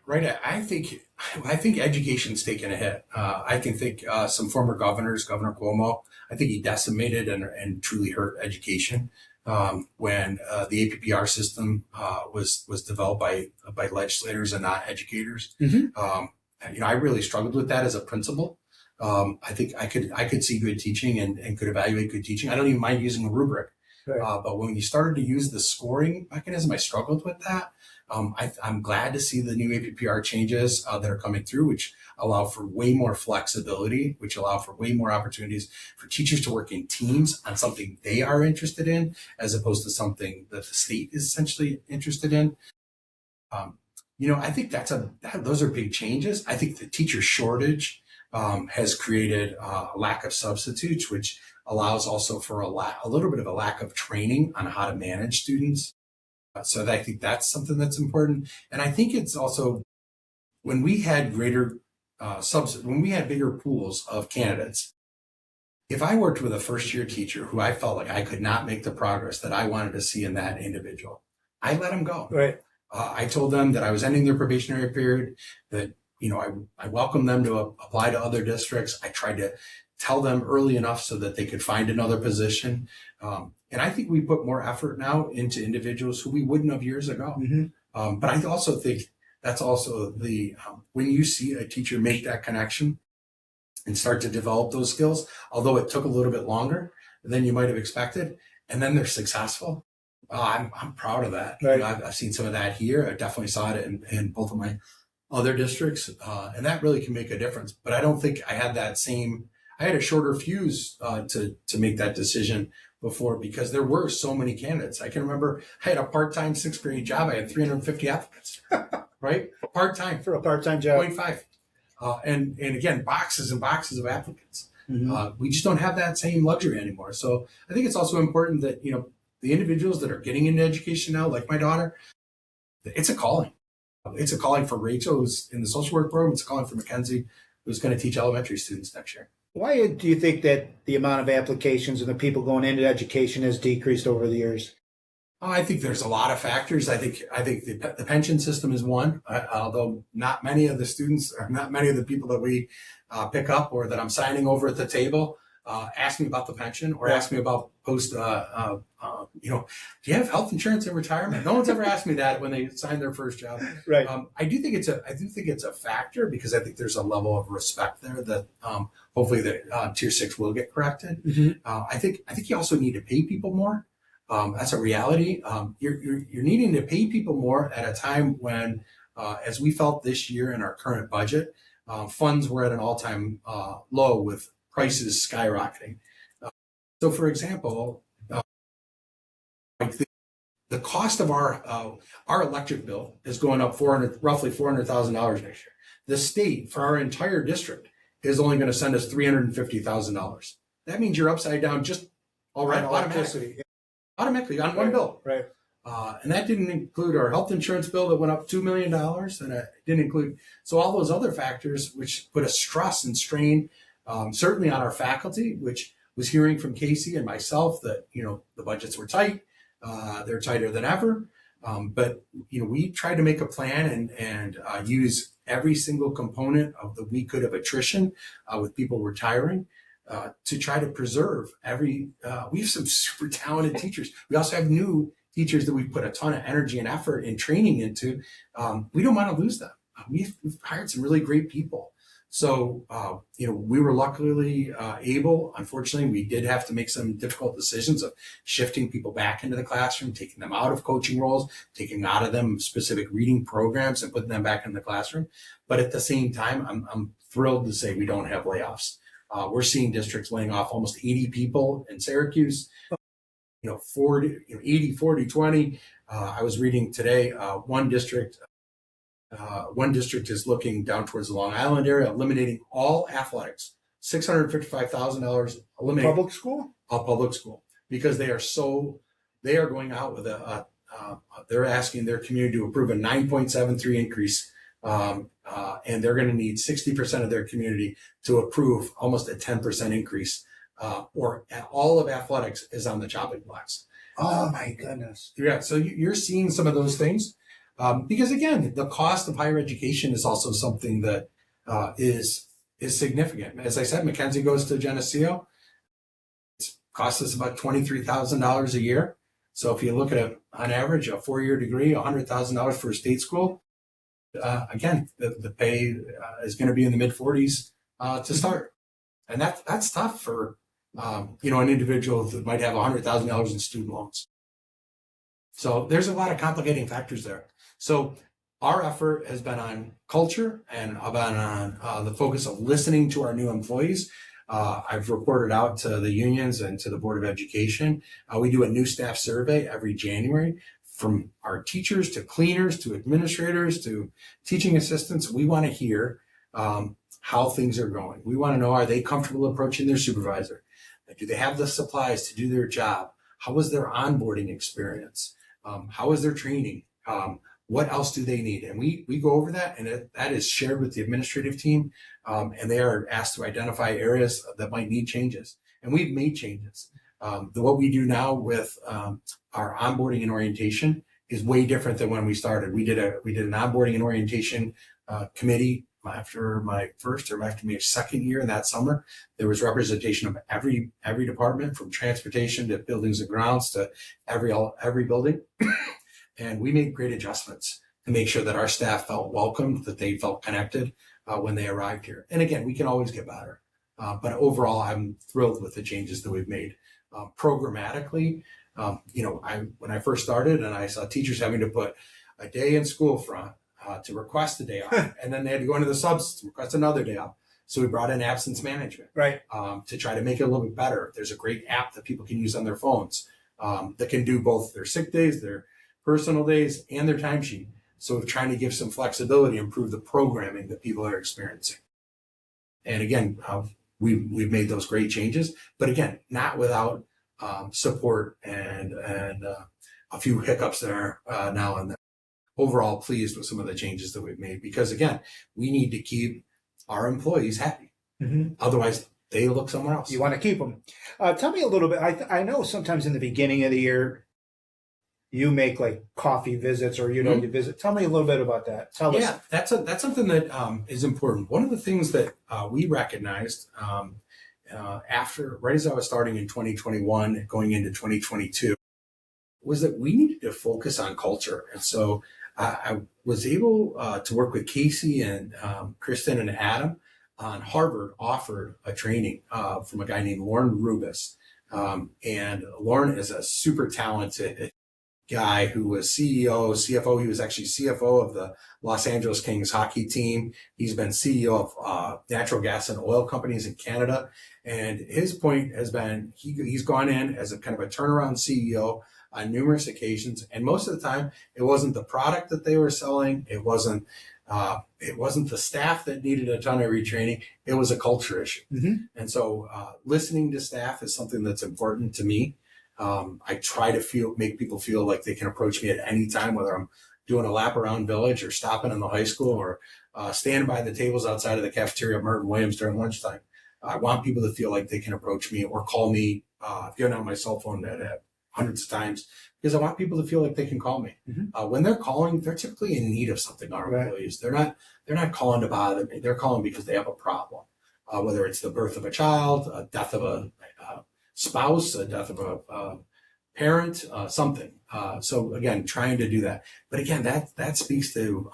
I think education's taken a hit. I can think some former governors, Governor Cuomo, I think he decimated and truly hurt education. when the APPR system was developed by legislators and not educators. I really struggled with that as a principal. I think I could see good teaching and could evaluate good teaching. I don't even mind using a rubric. Right. But when you started to use the scoring mechanism, I struggled with that. I'm glad to see the new APPR changes that are coming through, which allow for way more flexibility, which allow for way more opportunities for teachers to work in teams on something they are interested in, as opposed to something that the state is essentially interested in. I think those are big changes. I think the teacher shortage has created a lack of substitutes, which allows also for a little bit of a lack of training on how to manage students. So I think that's something that's important. And I think it's also when we had when we had bigger pools of candidates, if I worked with a first year teacher who I felt like I could not make the progress that I wanted to see in that individual, I let them go. Right. I told them that I was ending their probationary period, that, I welcomed them to apply to other districts. I tried to tell them early enough so that they could find another position. And I think we put more effort now into individuals who we wouldn't have years ago. But I also think that's also when you see a teacher make that connection and start to develop those skills, although it took a little bit longer than you might have expected, and then they're successful. I'm proud of that. Right. I've seen some of that here. I definitely saw it in both of my other districts, and that really can make a difference. But I don't think I had I had a shorter fuse to make that decision before, because there were so many candidates. I can remember I had a part-time 6th grade job. I had 350 applicants, right? Part-time. For a part-time job. 0.5. And again, boxes and boxes of applicants. We just don't have that same luxury anymore. So I think it's also important that, the individuals that are getting into education now, like my daughter, it's a calling. It's a calling for Rachel, who's in the social work program. It's a calling for Mackenzie, who's going to teach elementary students next year. Why do you think that the amount of applications and the people going into education has decreased over the years? I think there's a lot of factors. I think the pension system is one, although not many of the students or not many of the people that we pick up or that I'm signing over at the table ask me about the pension or ask me about post, do you have health insurance in retirement? No one's ever asked me that when they sign their first job. Right. I do think it's a factor, because I think there's a level of respect there that hopefully the Tier 6 will get corrected. I think you also need to pay people more. That's a reality. You're needing to pay people more at a time when, as we felt this year in our current budget, funds were at an all-time low with prices skyrocketing. So, for example, like the cost of our electric bill is going up roughly $400,000 next year. The state, for our entire district, is only going to send us $350,000. That means you're upside down just already automatically on one bill. Right. And that didn't include our health insurance bill that went up $2 million. And it didn't include, so all those other factors, which put a stress and strain, certainly on our faculty, which was hearing from Casey and myself that, the budgets were tight. They're tighter than ever. But, we tried to make a plan and use every single component of the we could of attrition with people retiring to try to preserve we have some super talented teachers. We also have new teachers that we've put a ton of energy and effort and training into. We don't want to lose them. We've hired some really great people. So, we were luckily able. Unfortunately, we did have to make some difficult decisions of shifting people back into the classroom, taking them out of coaching roles, taking out of them specific reading programs and putting them back in the classroom. But at the same time, I'm thrilled to say we don't have layoffs. We're seeing districts laying off almost 80 people in Syracuse, 80, 40, 20. I was reading today, one district is looking down towards the Long Island area, eliminating all athletics, $655,000 eliminating Public school? A public school, because they are going out with they're asking their community to approve a 9.73 increase. And they're going to need 60% of their community to approve almost a 10% increase, or all of athletics is on the chopping blocks. Oh my goodness. Yeah. So you're seeing some of those things. Because again, the cost of higher education is also something that is significant. As I said, Mackenzie goes to Geneseo. It costs us about $23,000 a year. So if you look at on average, a 4-year degree, $100,000 for a state school, again, the pay is going to be in the mid 40s to start. And that's tough for, an individual that might have $100,000 in student loans. So there's a lot of complicating factors there. So our effort has been on culture and been on the focus of listening to our new employees. I've reported out to the unions and to the Board of Education. We do a new staff survey every January, from our teachers to cleaners to administrators to teaching assistants. We want to hear how things are going. We want to know, are they comfortable approaching their supervisor? Do they have the supplies to do their job? How was their onboarding experience? How was their training? What else do they need? And we go over that, and that is shared with the administrative team, and they are asked to identify areas that might need changes. And we've made changes. What we do now with our onboarding and orientation is way different than when we started. We did an onboarding and orientation committee after my first or after my second year in that summer. There was representation of every department, from transportation to buildings and grounds to every building. And we made great adjustments to make sure that our staff felt welcomed, that they felt connected when they arrived here. And again, we can always get better. But overall, I'm thrilled with the changes that we've made. Programmatically, when I first started and I saw teachers having to put a day in school front to request a day off, and then they had to go into the subs to request another day off. So we brought in absence management, Right. To try to make it a little bit better. There's a great app that people can use on their phones that can do both their sick days, their personal days, and their timesheet. So we're trying to give some flexibility, improve the programming that people are experiencing. And again, we've made those great changes, but again, not without support and a few hiccups there now and then. Overall, pleased with some of the changes that we've made, because again, we need to keep our employees happy. Mm-hmm. Otherwise, they look somewhere else. You want to keep them. Tell me a little bit. I know sometimes in the beginning of the year, you make like coffee visits, or you visit. Tell me a little bit about that. Tell us. Yeah, that's something that is important. One of the things that we recognized right as I was starting in 2021, going into 2022, was that we needed to focus on culture. And so I was able to work with Casey and Kristen and Adam on Harvard, offered a training from a guy named Lauren Rubis. And Lauren is a super talented guy who was CEO, CFO. He was actually CFO of the Los Angeles Kings hockey team. He's been CEO of natural gas and oil companies in Canada. And his point has been, he's gone in as a kind of a turnaround CEO on numerous occasions. And most of the time, it wasn't the product that they were selling. It wasn't the staff that needed a ton of retraining. It was a culture issue. Mm-hmm. And so listening to staff is something that's important to me. I try to make people feel like they can approach me at any time, whether I'm doing a lap around Village or stopping in the high school or standing by the tables outside of the cafeteria at Merton Williams during lunchtime. I want people to feel like they can approach me or call me. I've given out my cell phone hundreds of times because I want people to feel like they can call me. Mm-hmm. When they're calling, they're typically in need of something. Our employees, they're not calling to bother me. They're calling because they have a problem, whether it's the birth of a child, a death of a spouse, a death of a parent, something. So again, trying to do that. But again, that speaks to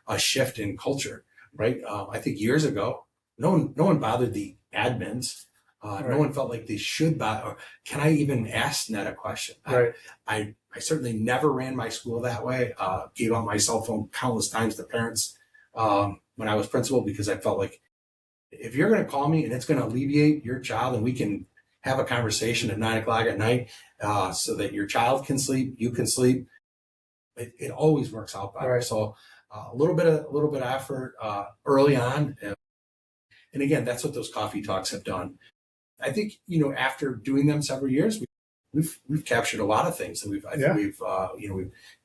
a shift in culture, right? I think years ago, no one bothered the admins. No one felt like they should bother. Can I even ask Ned a question? Right. I certainly never ran my school that way. Gave out my cell phone countless times to parents when I was principal, because I felt like if you're going to call me and it's going to alleviate your child and we can have a conversation at 9:00 at night so that your child can sleep, you can sleep, it always works out better. Right. So a little bit of effort early on. And again, that's what those coffee talks have done. I think, after doing them several years, we've captured a lot of things. And we've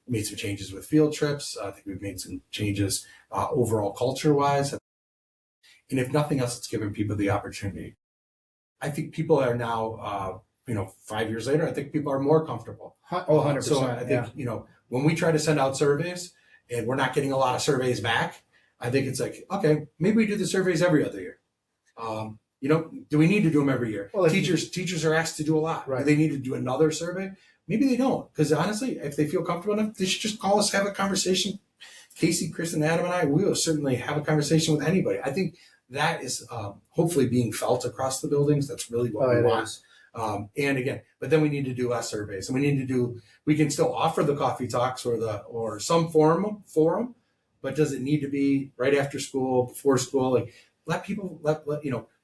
made some changes with field trips. I think we've made some changes overall culture wise. And if nothing else, it's given people the opportunity. I think people are now, 5 years later, I think people are more comfortable. 100%. So I think, when we try to send out surveys and we're not getting a lot of surveys back, I think it's like, okay, maybe we do the surveys every other year. Do we need to do them every year? Well, teachers are asked to do a lot. Right. Do they need to do another survey? maybe they don't. Because honestly, if they feel comfortable enough, they should just call us, have a conversation. Casey, Chris, and Adam and I, we will certainly have a conversation with anybody. I think that is hopefully being felt across the buildings. That's really what we want. And again, but then we need to do less surveys, and we can still offer the coffee talks or some forum, but does it need to be right after school, before school? Like let people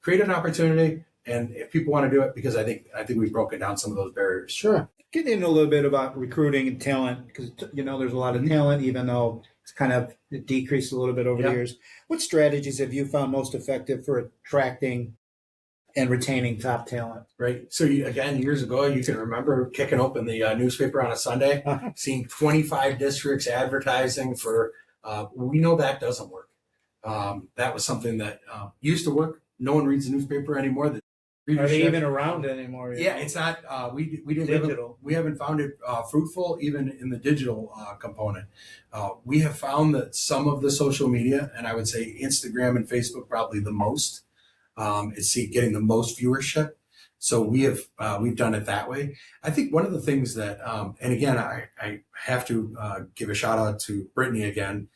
create an opportunity, and if people want to do it, because I think we've broken down some of those barriers. Sure. Get into a little bit about recruiting and talent, because there's a lot of talent, even though it's kind of decreased a little bit over the years. What strategies have you found most effective for attracting and retaining top talent? Right. So again, years ago, you can remember kicking open the newspaper on a Sunday, seeing 25 districts advertising for. We know that doesn't work. That was something that used to work. No one reads the newspaper anymore. Are they even around anymore? Yeah, it's not. We didn't. Digital. We haven't found it fruitful even in the digital component. We have found that some of the social media, and I would say Instagram and Facebook probably the most, is getting the most viewership. So we've done it that way. I think one of the things that, and again, I have to give a shout out to Brittany again.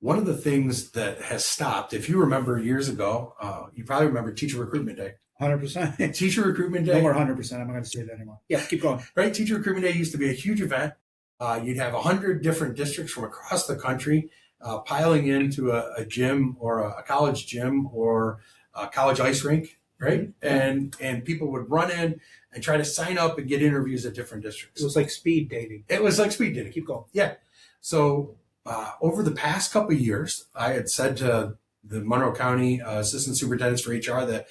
One of the things that has stopped, if you remember years ago, you probably remember Teacher Recruitment Day. 100%. Teacher Recruitment Day. No more 100%. I'm not going to say that anymore. Yeah, keep going. Right. Teacher Recruitment Day used to be a huge event. You'd have 100 different districts from across the country piling into a gym or a college gym or a college ice rink. Right. And people would run in and try to sign up and get interviews at different districts. It was like speed dating. Keep going. Yeah. So over the past couple of years, I had said to the Monroe County assistant superintendents for HR, the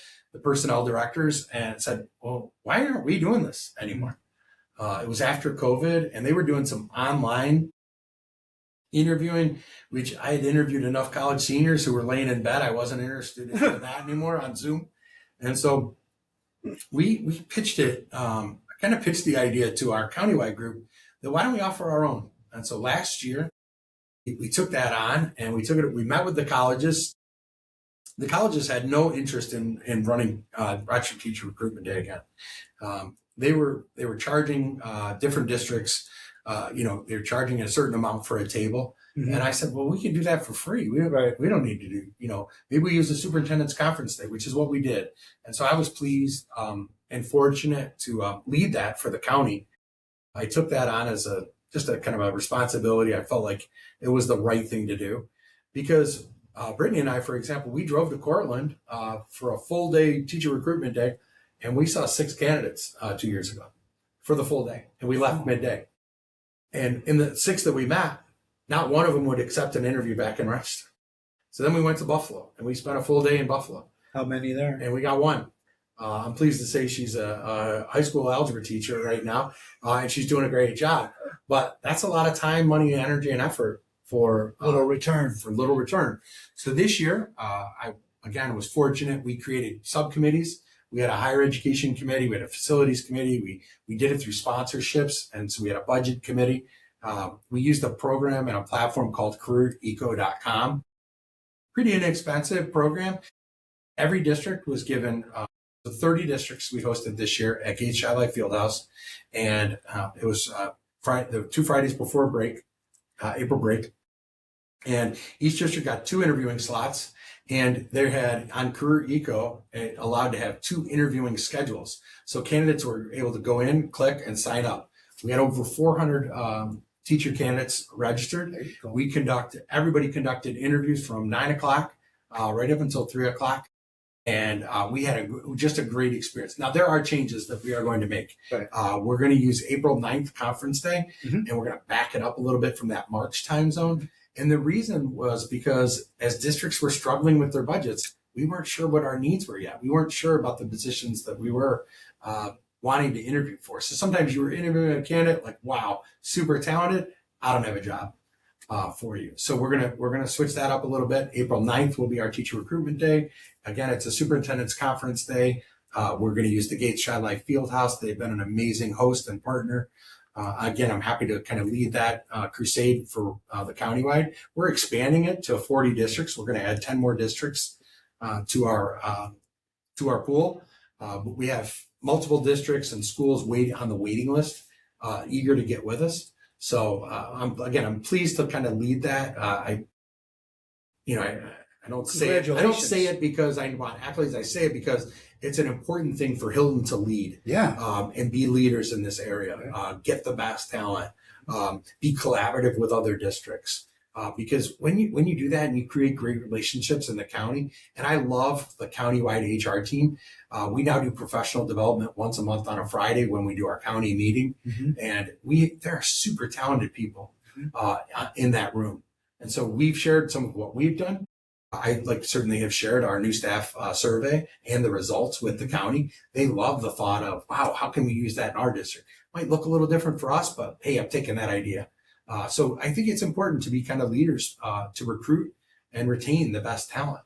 personnel directors, and said, well, why aren't we doing this anymore? It was after COVID, and they were doing some online interviewing, which I had interviewed enough college seniors who were laying in bed. I wasn't interested in that anymore on Zoom. And so we pitched it, I kind of pitched the idea to our countywide group that why don't we offer our own? And so last year, we took that on, and we met with the colleges. The colleges had no interest in running Rochester Teacher Recruitment Day again. They were charging different districts, they were charging a certain amount for a table. Mm-hmm. And I said, well, we can do that for free. We don't need to do, maybe we use the superintendent's conference day, which is what we did. And so I was pleased and fortunate to lead that for the county. I took that on as just a kind of a responsibility. I felt like it was the right thing to do because Brittany and I, for example, we drove to Cortland for a full day teacher recruitment day, and we saw 6 candidates 2 years ago for the full day, and we left midday. And in the 6 that we met, not one of them would accept an interview back in Rochester. So then we went to Buffalo, and we spent a full day in Buffalo. How many there? And we got one. I'm pleased to say she's a high school algebra teacher right now, and she's doing a great job. But that's a lot of time, money, energy, and effort for little return. So this year, I was fortunate. We created subcommittees. We had a higher education committee. We had a facilities committee. We did it through sponsorships, and so we had a budget committee. We used a program and a platform called CareerEco.com. Pretty inexpensive program. Every district was given 30 districts we hosted this year at Gates Shy Life Fieldhouse, and it was the 2 Fridays before break, April break, and each district got 2 interviewing slots, and they had on Career Eco allowed to have 2 interviewing schedules, so candidates were able to go in, click, and sign up. We had over 400 teacher candidates registered. Everybody conducted interviews from 9 o'clock right up until 3 o'clock. And we had just a great experience. Now, there are changes that we are going to make. Right. We're going to use April 9th conference day, and we're going to back it up a little bit from that March time zone. And the reason was because as districts were struggling with their budgets, we weren't sure what our needs were yet. We weren't sure about the positions that we were wanting to interview for. So sometimes you were interviewing a candidate like, wow, super talented. I don't have a job for you. So we're gonna switch that up a little bit. April 9th will be our teacher recruitment day. Again, it's a superintendent's conference day. We're going to use the Gates Shy Life Fieldhouse. They've been an amazing host and partner. Again, I'm happy to kind of lead that crusade for the countywide. We're expanding it to 40 districts. We're going to add 10 more districts to our pool. But we have multiple districts and schools wait on the waiting list, eager to get with us. So I'm pleased to kind of lead that. I don't say it. I don't say it because I want accolades. I say it because it's an important thing for Hilton to lead. Yeah. And be leaders in this area. Get the best talent. Be collaborative with other districts. Because when you do that and you create great relationships in the county, and I love the countywide HR team. We now do professional development once a month on a Friday when we do our county meeting, and there are super talented people in that room. And so we've shared some of what we've done. I certainly have shared our new staff survey and the results with the county. They love the thought of, wow, how can we use that in our district? Might look a little different for us, but hey, I'm taking that idea. So I think it's important to be kind of leaders to recruit and retain the best talent.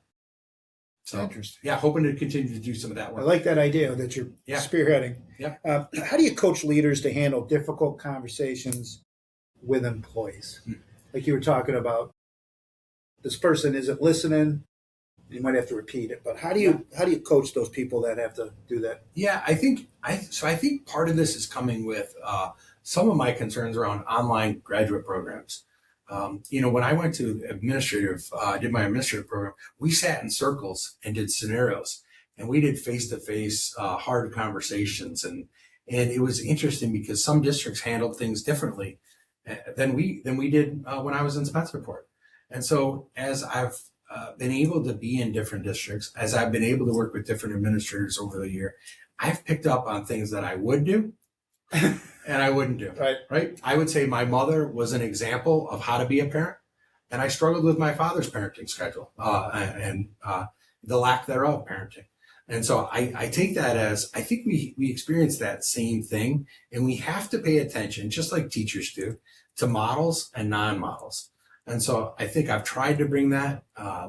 So Interesting. yeah, hoping to continue to do some of that work. I like that idea that you're spearheading. Yeah. How do you coach leaders to handle difficult conversations with employees? Like you were talking about, this person isn't listening. You might have to repeat it, but how do you coach those people that have to do that? Yeah, I think part of this is coming with some of my concerns around online graduate programs. When I went to did my administrative program, we sat in circles and did scenarios, and we did face-to-face hard conversations, and it was interesting because some districts handled things differently than we did when I was in Spencerport. And so as I've been able to be in different districts, as I've been able to work with different administrators over the year, I've picked up on things that I would do and I wouldn't do. Right. I would say my mother was an example of how to be a parent, and I struggled with my father's parenting schedule and the lack thereof parenting. And so I take that as, I think we experience that same thing, and we have to pay attention, just like teachers do, to models and non-models. And so I think I've tried to bring that.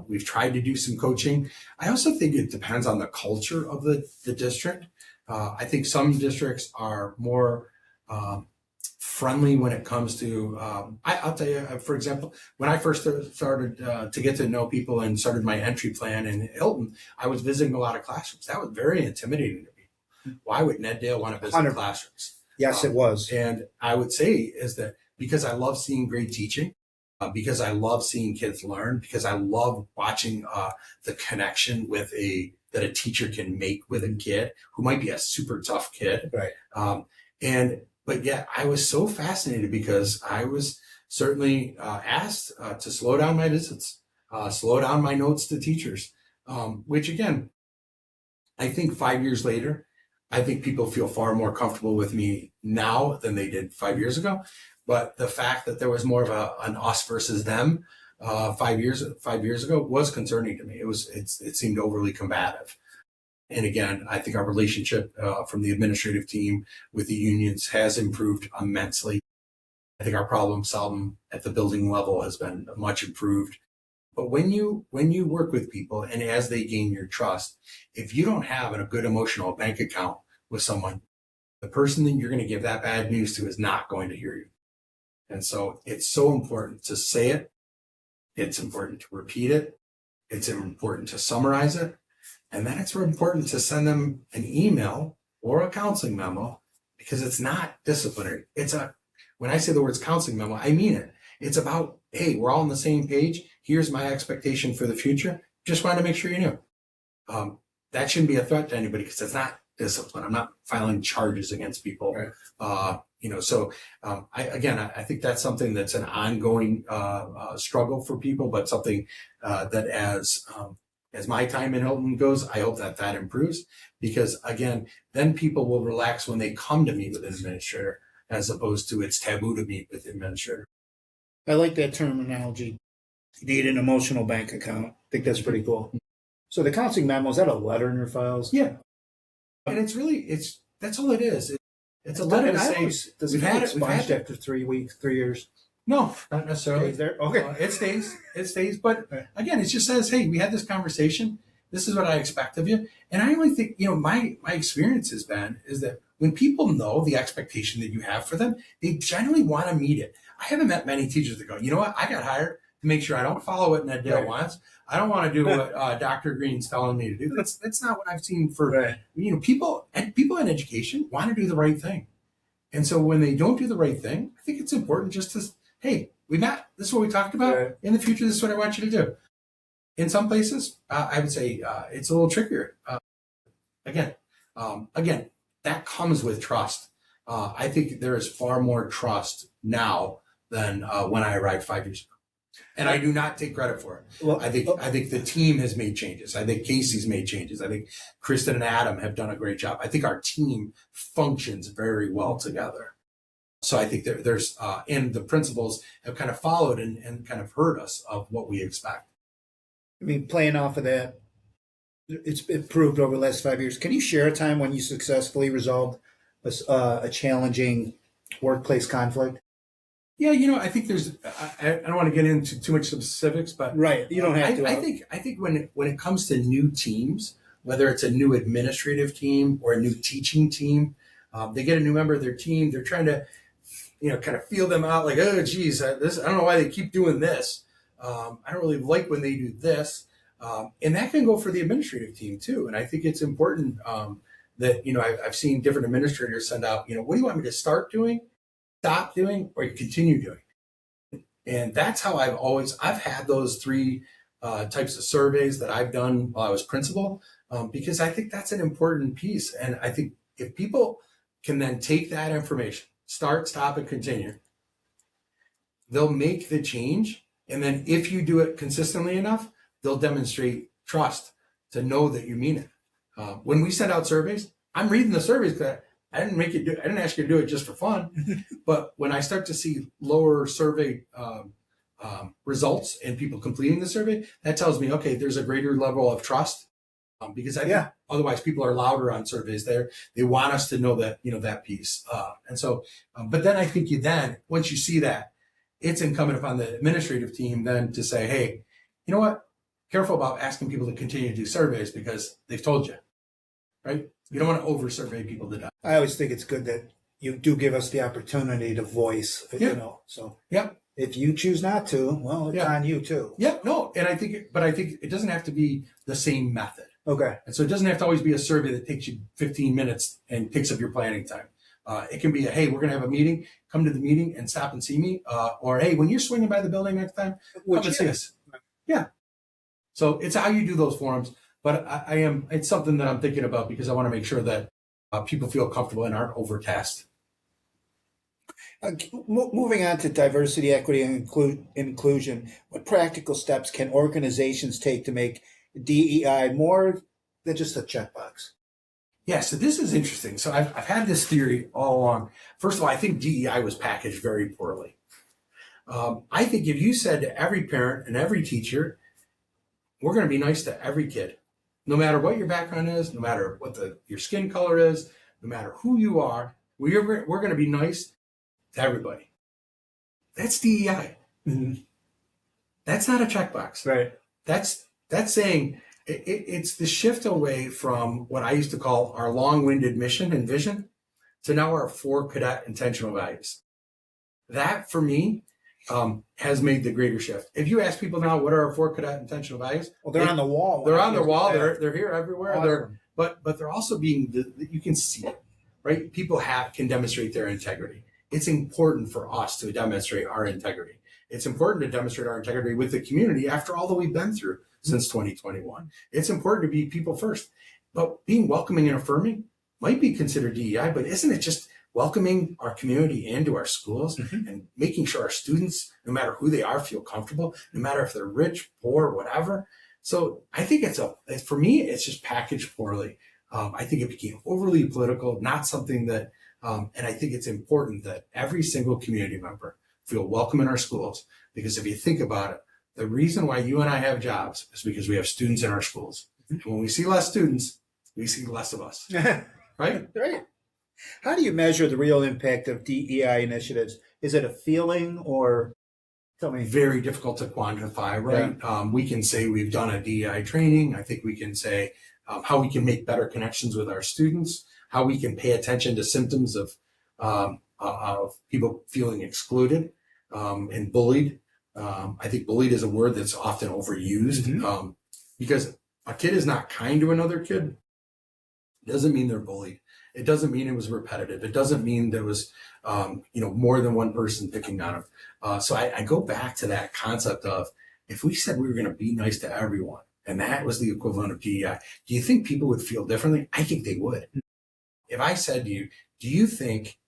We've tried to do some coaching. I also think it depends on the culture of the district. I think some districts are more friendly when it comes to, I'll tell you, for example, when I first started to get to know people and started my entry plan in Hilton, I was visiting a lot of classrooms. That was very intimidating to me. Why would Ned Dale want to visit 100%. classrooms? Yes, it was. And I would say is that because I love seeing great teaching, because I love seeing kids learn, because I love watching the connection that a teacher can make with a kid who might be a super tough kid. Right. But yet I was so fascinated because I was certainly asked to slow down my visits, slow down my notes to teachers, which again, I think 5 years later, I think people feel far more comfortable with me now than they did 5 years ago. But the fact that there was more of an us versus them 5 years ago was concerning to me. It seemed overly combative. And again, I think our relationship from the administrative team with the unions has improved immensely. I think our problem solving at the building level has been much improved. But when you work with people and as they gain your trust, if you don't have a good emotional bank account with someone, the person that you're going to give that bad news to is not going to hear you. And so it's so important to say it. It's important to repeat it. It's important to summarize it. And then it's important to send them an email or a counseling memo, because it's not disciplinary. When I say the words counseling memo, I mean it. It's about, hey, we're all on the same page. Here's my expectation for the future. Just wanted to make sure you knew. That shouldn't be a threat to anybody because it's not discipline. I'm not filing charges against people. Right. I think that's something that's an ongoing struggle for people, but something that as my time in Hilton goes, I hope that improves, because again, then people will relax when they come to meet with an administrator, as opposed to it's taboo to meet with the administrator. I like that terminology. You need an emotional bank account. I think that's pretty cool. So the counseling memo, is that a letter in your files? Yeah. And that's all it is. It's a letter to say, does it get expunged after 3 weeks, 3 years? No, not necessarily. Stays there? Okay. It stays. But again, it just says, hey, we had this conversation. This is what I expect of you. And I only think, my experience has been is that when people know the expectation that you have for them, they generally want to meet it. I haven't met many teachers that go, you know what, I got hired to make sure I don't follow what Ned Dale wants. I don't want to do what Dr. Green's telling me to do. That's not what I've seen for people. And people in education want to do the right thing. And so when they don't do the right thing, I think it's important just to, hey, we met. This is what we talked about. Right. In the future, this is what I want you to do. In some places, I would say it's a little trickier. Again, that comes with trust. I think there is far more trust now than when I arrived 5 years ago. And I do not take credit for it. Well, I think the team has made changes. I think Casey's made changes. I think Kristen and Adam have done a great job. I think our team functions very well together. So I think there's and the principals have kind of followed and kind of heard us of what we expect. I mean, playing off of that, it's improved over the last 5 years. Can you share a time when you successfully resolved a challenging workplace conflict? Yeah, I think there's. I don't want to get into too much specifics, but Right, you don't have to. I think when it comes to new teams, whether it's a new administrative team or a new teaching team, they get a new member of their team. They're trying to, kind of feel them out. Like, oh, geez, I don't know why they keep doing this. I don't really like when they do this, and that can go for the administrative team too. And I think it's important that I've seen different administrators send out. What do you want me to start doing? Stop doing, or you continue doing. And that's how I've had those three types of surveys that I've done while I was principal, because I think that's an important piece. And I think if people can then take that information, start, stop, and continue, they'll make the change. And then if you do it consistently enough, they'll demonstrate trust to know that you mean it. When we send out surveys, I'm reading the surveys because I didn't ask you to do it just for fun. But when I start to see lower survey results and people completing the survey, that tells me, okay, there's a greater level of trust. Because I think otherwise people are louder on surveys there. They want us to know that, that piece. And so, but then I think once you see that, it's incumbent upon the administrative team then to say, hey, you know what? Careful about asking people to continue to do surveys because they've told you, right? You don't want to over survey people to death. I always think it's good that you do give us the opportunity to voice, So if you choose not to, well, it's on you too. Yeah, no, and I think it doesn't have to be the same method. Okay. And so it doesn't have to always be a survey that takes you 15 minutes and takes up your planning time. It can be hey, we're going to have a meeting. Come to the meeting and stop and see me. Or hey, when you're swinging by the building next time, come and see us. Yeah. So it's how you do those forums. But it's something that I'm thinking about because I want to make sure that people feel comfortable and aren't overtasked. Moving on to diversity, equity, and inclusion, what practical steps can organizations take to make DEI more than just a checkbox? Yeah, so this is interesting. So I've had this theory all along. First of all, I think DEI was packaged very poorly. I think if you said to every parent and every teacher, we're going to be nice to every kid, no matter what your background is, no matter what your skin color is, no matter who you are, we're going to be nice to everybody. That's DEI. Mm-hmm. That's not a checkbox. Right. That's saying it's the shift away from what I used to call our long-winded mission and vision to now our 4 cadet intentional values. That for me has made the greater shift. If you ask people now, what are our 4 cadet intentional values? Well, they're on the wall. They're on the wall. They're here everywhere. Awesome. But they're also you can see it, right? People can demonstrate their integrity. It's important for us to demonstrate our integrity. It's important to demonstrate our integrity with the community after all that we've been through since 2021. It's important to be people first. But being welcoming and affirming might be considered DEI, but isn't it just welcoming our community into our schools and making sure our students, no matter who they are, feel comfortable, no matter if they're rich, poor, whatever. So I think for me, it's just packaged poorly. I think it became overly political, not something that, and I think it's important that every single community member feel welcome in our schools, because if you think about it, the reason why you and I have jobs is because we have students in our schools. And when we see less students, we see less of us, right? Right. How do you measure the real impact of DEI initiatives? Is it a feeling or tell me? Very difficult to quantify, right? Yeah. We can say we've done a DEI training. I think we can say how we can make better connections with our students, how we can pay attention to symptoms of people feeling excluded and bullied. I think bullied is a word that's often overused because a kid is not kind to another kid doesn't mean they're bullied. It doesn't mean it was repetitive. It doesn't mean there was, more than one person picking on him. So I go back to that concept of, if we said we were going to be nice to everyone, and that was the equivalent of PEI, do you think people would feel differently? I think they would. If I said to you, do you think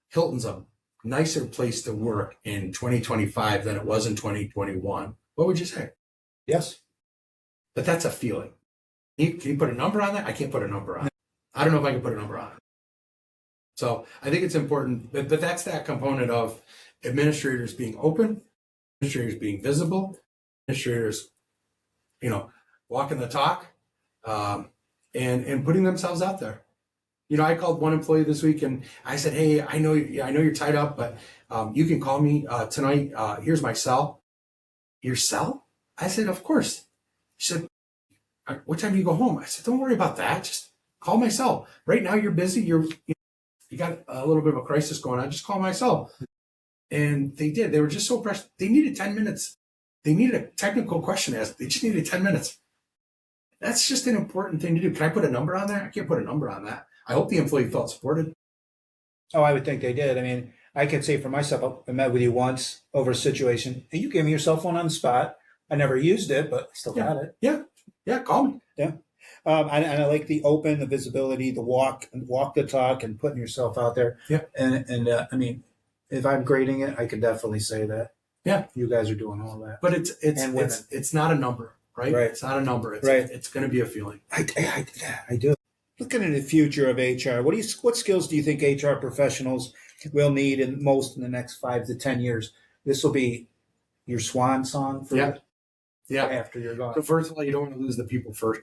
Hilton's a nicer place to work in 2025 than it was in 2021? What would you say? Yes. But that's a feeling. Can you put a number on that? I can't put a number on it. I don't know if I can put a number on it. So I think it's important, but that's that component of administrators being open, administrators being visible, administrators, walking the talk, and putting themselves out there. I called one employee this week and I said, "Hey, I know you're tied up, but you can call me tonight. Here's my cell." "Your cell?" I said, "Of course." She said, "What time do you go home?" I said, "Don't worry about that. Just call my cell. Right now you're busy. You got a little bit of a crisis going on. Just call my cell." And they did. They were just so pressed. They needed 10 minutes. They needed a technical question asked. They just needed 10 minutes. That's just an important thing to do. Can I put a number on that? I can't put a number on that. I hope the employee felt supported. Oh, I would think they did. I mean, I could say for myself, I met with you once over a situation, and you gave me your cell phone on the spot. I never used it, but I still got it. Yeah, call me. Yeah. And I like the open, the visibility, the walk the talk, and putting yourself out there. Yeah. And I mean, if I'm grading it, I could definitely say that. Yeah. You guys are doing all that. But it's not a number, right? Right. It's not a number. It's going to be a feeling. I do. Looking at the future of HR, what skills do you think HR professionals will need in the next 5 to 10 years? This will be your swan song for after you're gone. So first of all, you don't want to lose the people first.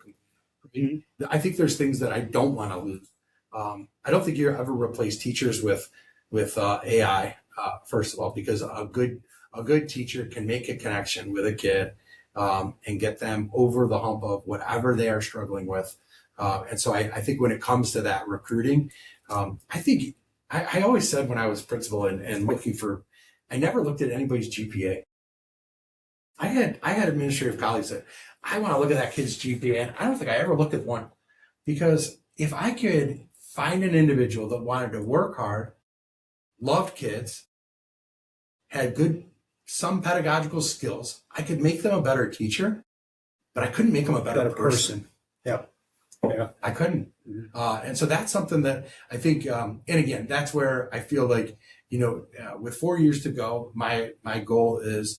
Mm-hmm. I think there's things that I don't want to lose. I don't think you ever replace teachers with AI. First of all, because a good teacher can make a connection with a kid and get them over the hump of whatever they are struggling with. And so I think when it comes to that recruiting, I always said when I was principal and looking I never looked at anybody's GPA. I had administrative colleagues that I want to look at that kid's GPA, and I don't think I ever looked at one, because if I could find an individual that wanted to work hard, loved kids, had some pedagogical skills, I could make them a better teacher, but I couldn't make them a better person. Yeah. I couldn't. And so that's something that I think, and again, that's where I feel like, with 4 years to go, my goal is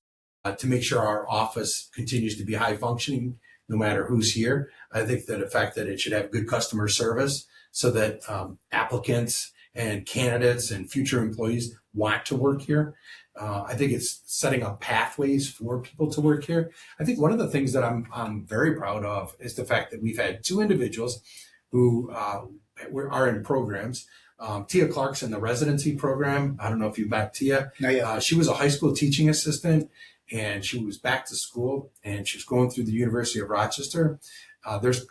to make sure our office continues to be high functioning, no matter who's here. I think that the fact that it should have good customer service so that applicants and candidates and future employees want to work here. I think it's setting up pathways for people to work here. I think one of the things that I'm very proud of is the fact that we've had 2 individuals who are in programs. Tia Clark's in the residency program. I don't know if you've met Tia. No, yeah. She was a high school teaching assistant, and she was back to school, and she was going through the University of Rochester. There's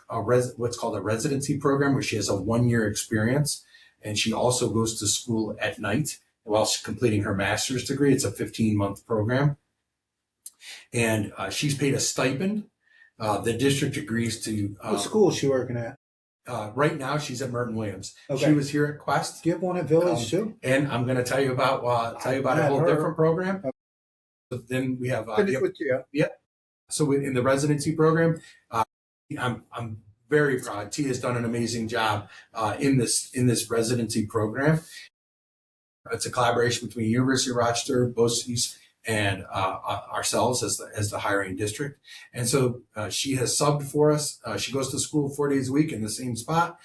what's called a residency program where she has a 1-year experience, and she also goes to school at night while she's completing her master's degree. It's a 15-month program. And she's paid a stipend. The district agrees to... what school is she working at? Right now, she's at Merton Williams. Okay. She was here at Quest. Do you have one at Village too? And I'm going to tell you about a whole different program. Okay. So then we have... So in the residency program, I'm very proud. Tia has done an amazing job in this residency program. It's a collaboration between University of Rochester, BOCES, and ourselves as the hiring district. And so she has subbed for us. She goes to school 4 days a week in the same spot.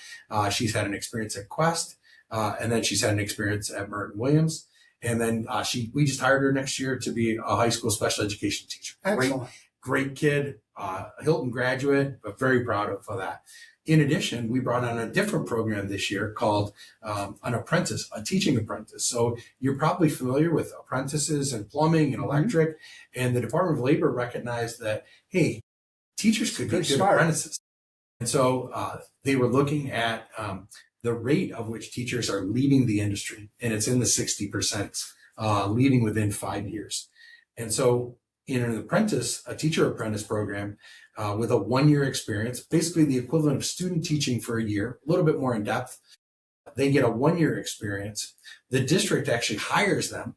She's had an experience at Quest, and then she's had an experience at Merton Williams. And then we just hired her next year to be a high school special education teacher. Excellent. Great kid, Hilton graduate, but very proud of that. In addition, we brought on a different program this year called an apprentice, a teaching apprentice. So you're probably familiar with apprentices in plumbing and electric, and the Department of Labor recognized that, hey, teachers could be good apprentices. And so they were looking at the rate of which teachers are leaving the industry, and it's in the 60%, leaving within 5 years. And so in a teacher apprentice program, with a 1-year experience, basically the equivalent of student teaching for a year, a little bit more in depth. They get a 1-year experience. The district actually hires them.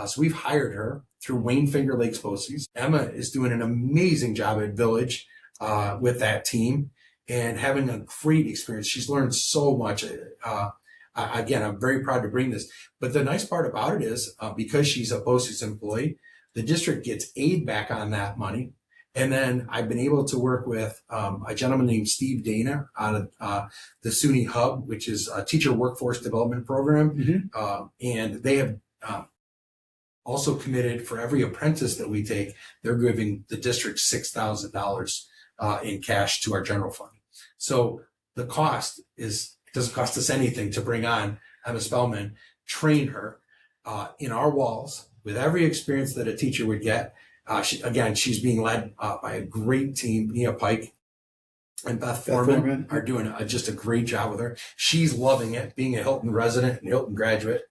So we've hired her through Wayne Finger Lakes BOCES. Emma is doing an amazing job at Village with that team and having a great experience. She's learned so much. Again, I'm very proud to bring this. But the nice part about it is because she's a BOCES employee, the district gets aid back on that money. And then I've been able to work with a gentleman named Steve Dana out of the SUNY Hub, which is a teacher workforce development program. And they have also committed for every apprentice that we take, they're giving the district $6,000 in cash to our general fund. So the cost is, it doesn't cost us anything to bring on Emma Spellman, train her in our walls with every experience that a teacher would get. She's being led by a great team. Nia Pike and Beth Foreman are doing just a great job with her. She's loving it, being a Hilton resident and Hilton graduate.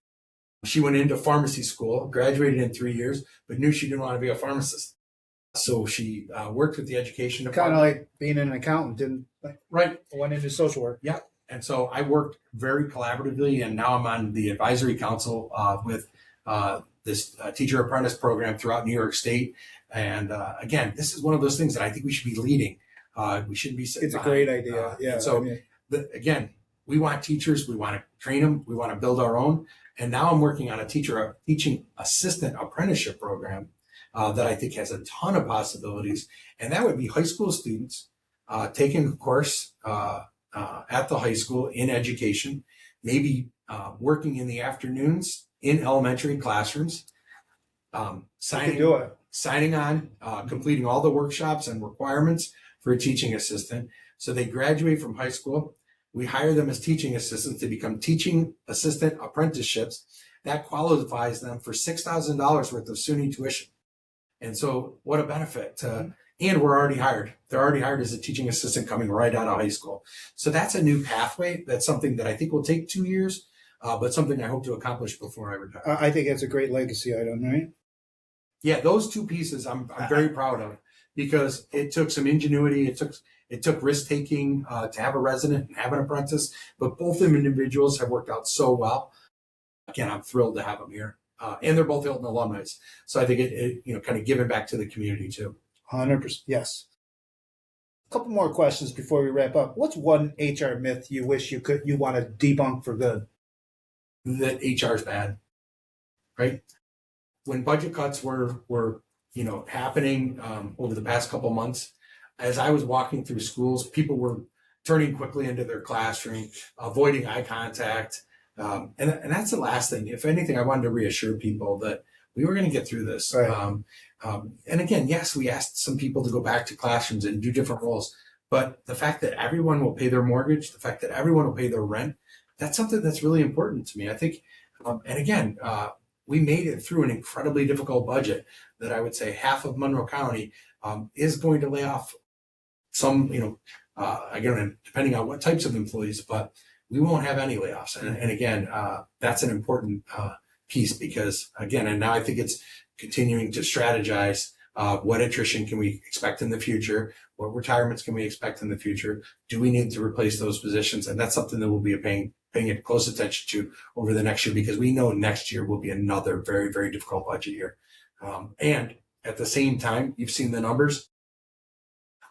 She went into pharmacy school, graduated in 3 years, but knew she didn't want to be a pharmacist. So she worked with the education department. Kind of like being an accountant, didn't went into social work. Yeah. And so I worked very collaboratively, and now I'm on the advisory council with this teacher apprentice program throughout New York State. And again, this is one of those things that I think we should be leading. We shouldn't be sitting behind. It's a great idea. Yeah. So again, we want teachers, we want to train them, we want to build our own. And now I'm working on a teaching assistant apprenticeship program that I think has a ton of possibilities. And that would be high school students taking a course at the high school in education, maybe working in the afternoons in elementary classrooms, signing on, completing all the workshops and requirements for a teaching assistant. So they graduate from high school. We hire them as teaching assistants to become teaching assistant apprenticeships. That qualifies them for $6,000 worth of SUNY tuition. And so what a benefit. And we're already hired. They're already hired as a teaching assistant coming right out of high school. So that's a new pathway. That's something that I think will take 2 years, but something I hope to accomplish before I retire. I think that's a great legacy item, right? Yeah, those two pieces I'm very proud of because it took some ingenuity. It took risk taking to have a resident and have an apprentice, but both of them individuals have worked out so well. Again, I'm thrilled to have them here. And they're both Hilton alumni. So I think it kind of giving back to the community too. 100%. Yes. A couple more questions before we wrap up. What's one HR myth you wish you want to debunk for good? That HR is bad, right? When budget cuts were happening over the past couple months, as I was walking through schools, people were turning quickly into their classroom, avoiding eye contact. And that's the last thing. If anything, I wanted to reassure people that we were going to get through this. Right. And again, yes, we asked some people to go back to classrooms and do different roles. But the fact that everyone will pay their mortgage, the fact that everyone will pay their rent, that's something that's really important to me. I think, and again, we made it through an incredibly difficult budget that I would say half of Monroe County is going to lay off some, again, depending on what types of employees, but we won't have any layoffs. And again, that's an important piece because, again, and now I think it's continuing to strategize what attrition can we expect in the future? What retirements can we expect in the future? Do we need to replace those positions? And that's something that we'll be paying close attention to over the next year because we know next year will be another very, very difficult budget year. And at the same time, you've seen the numbers.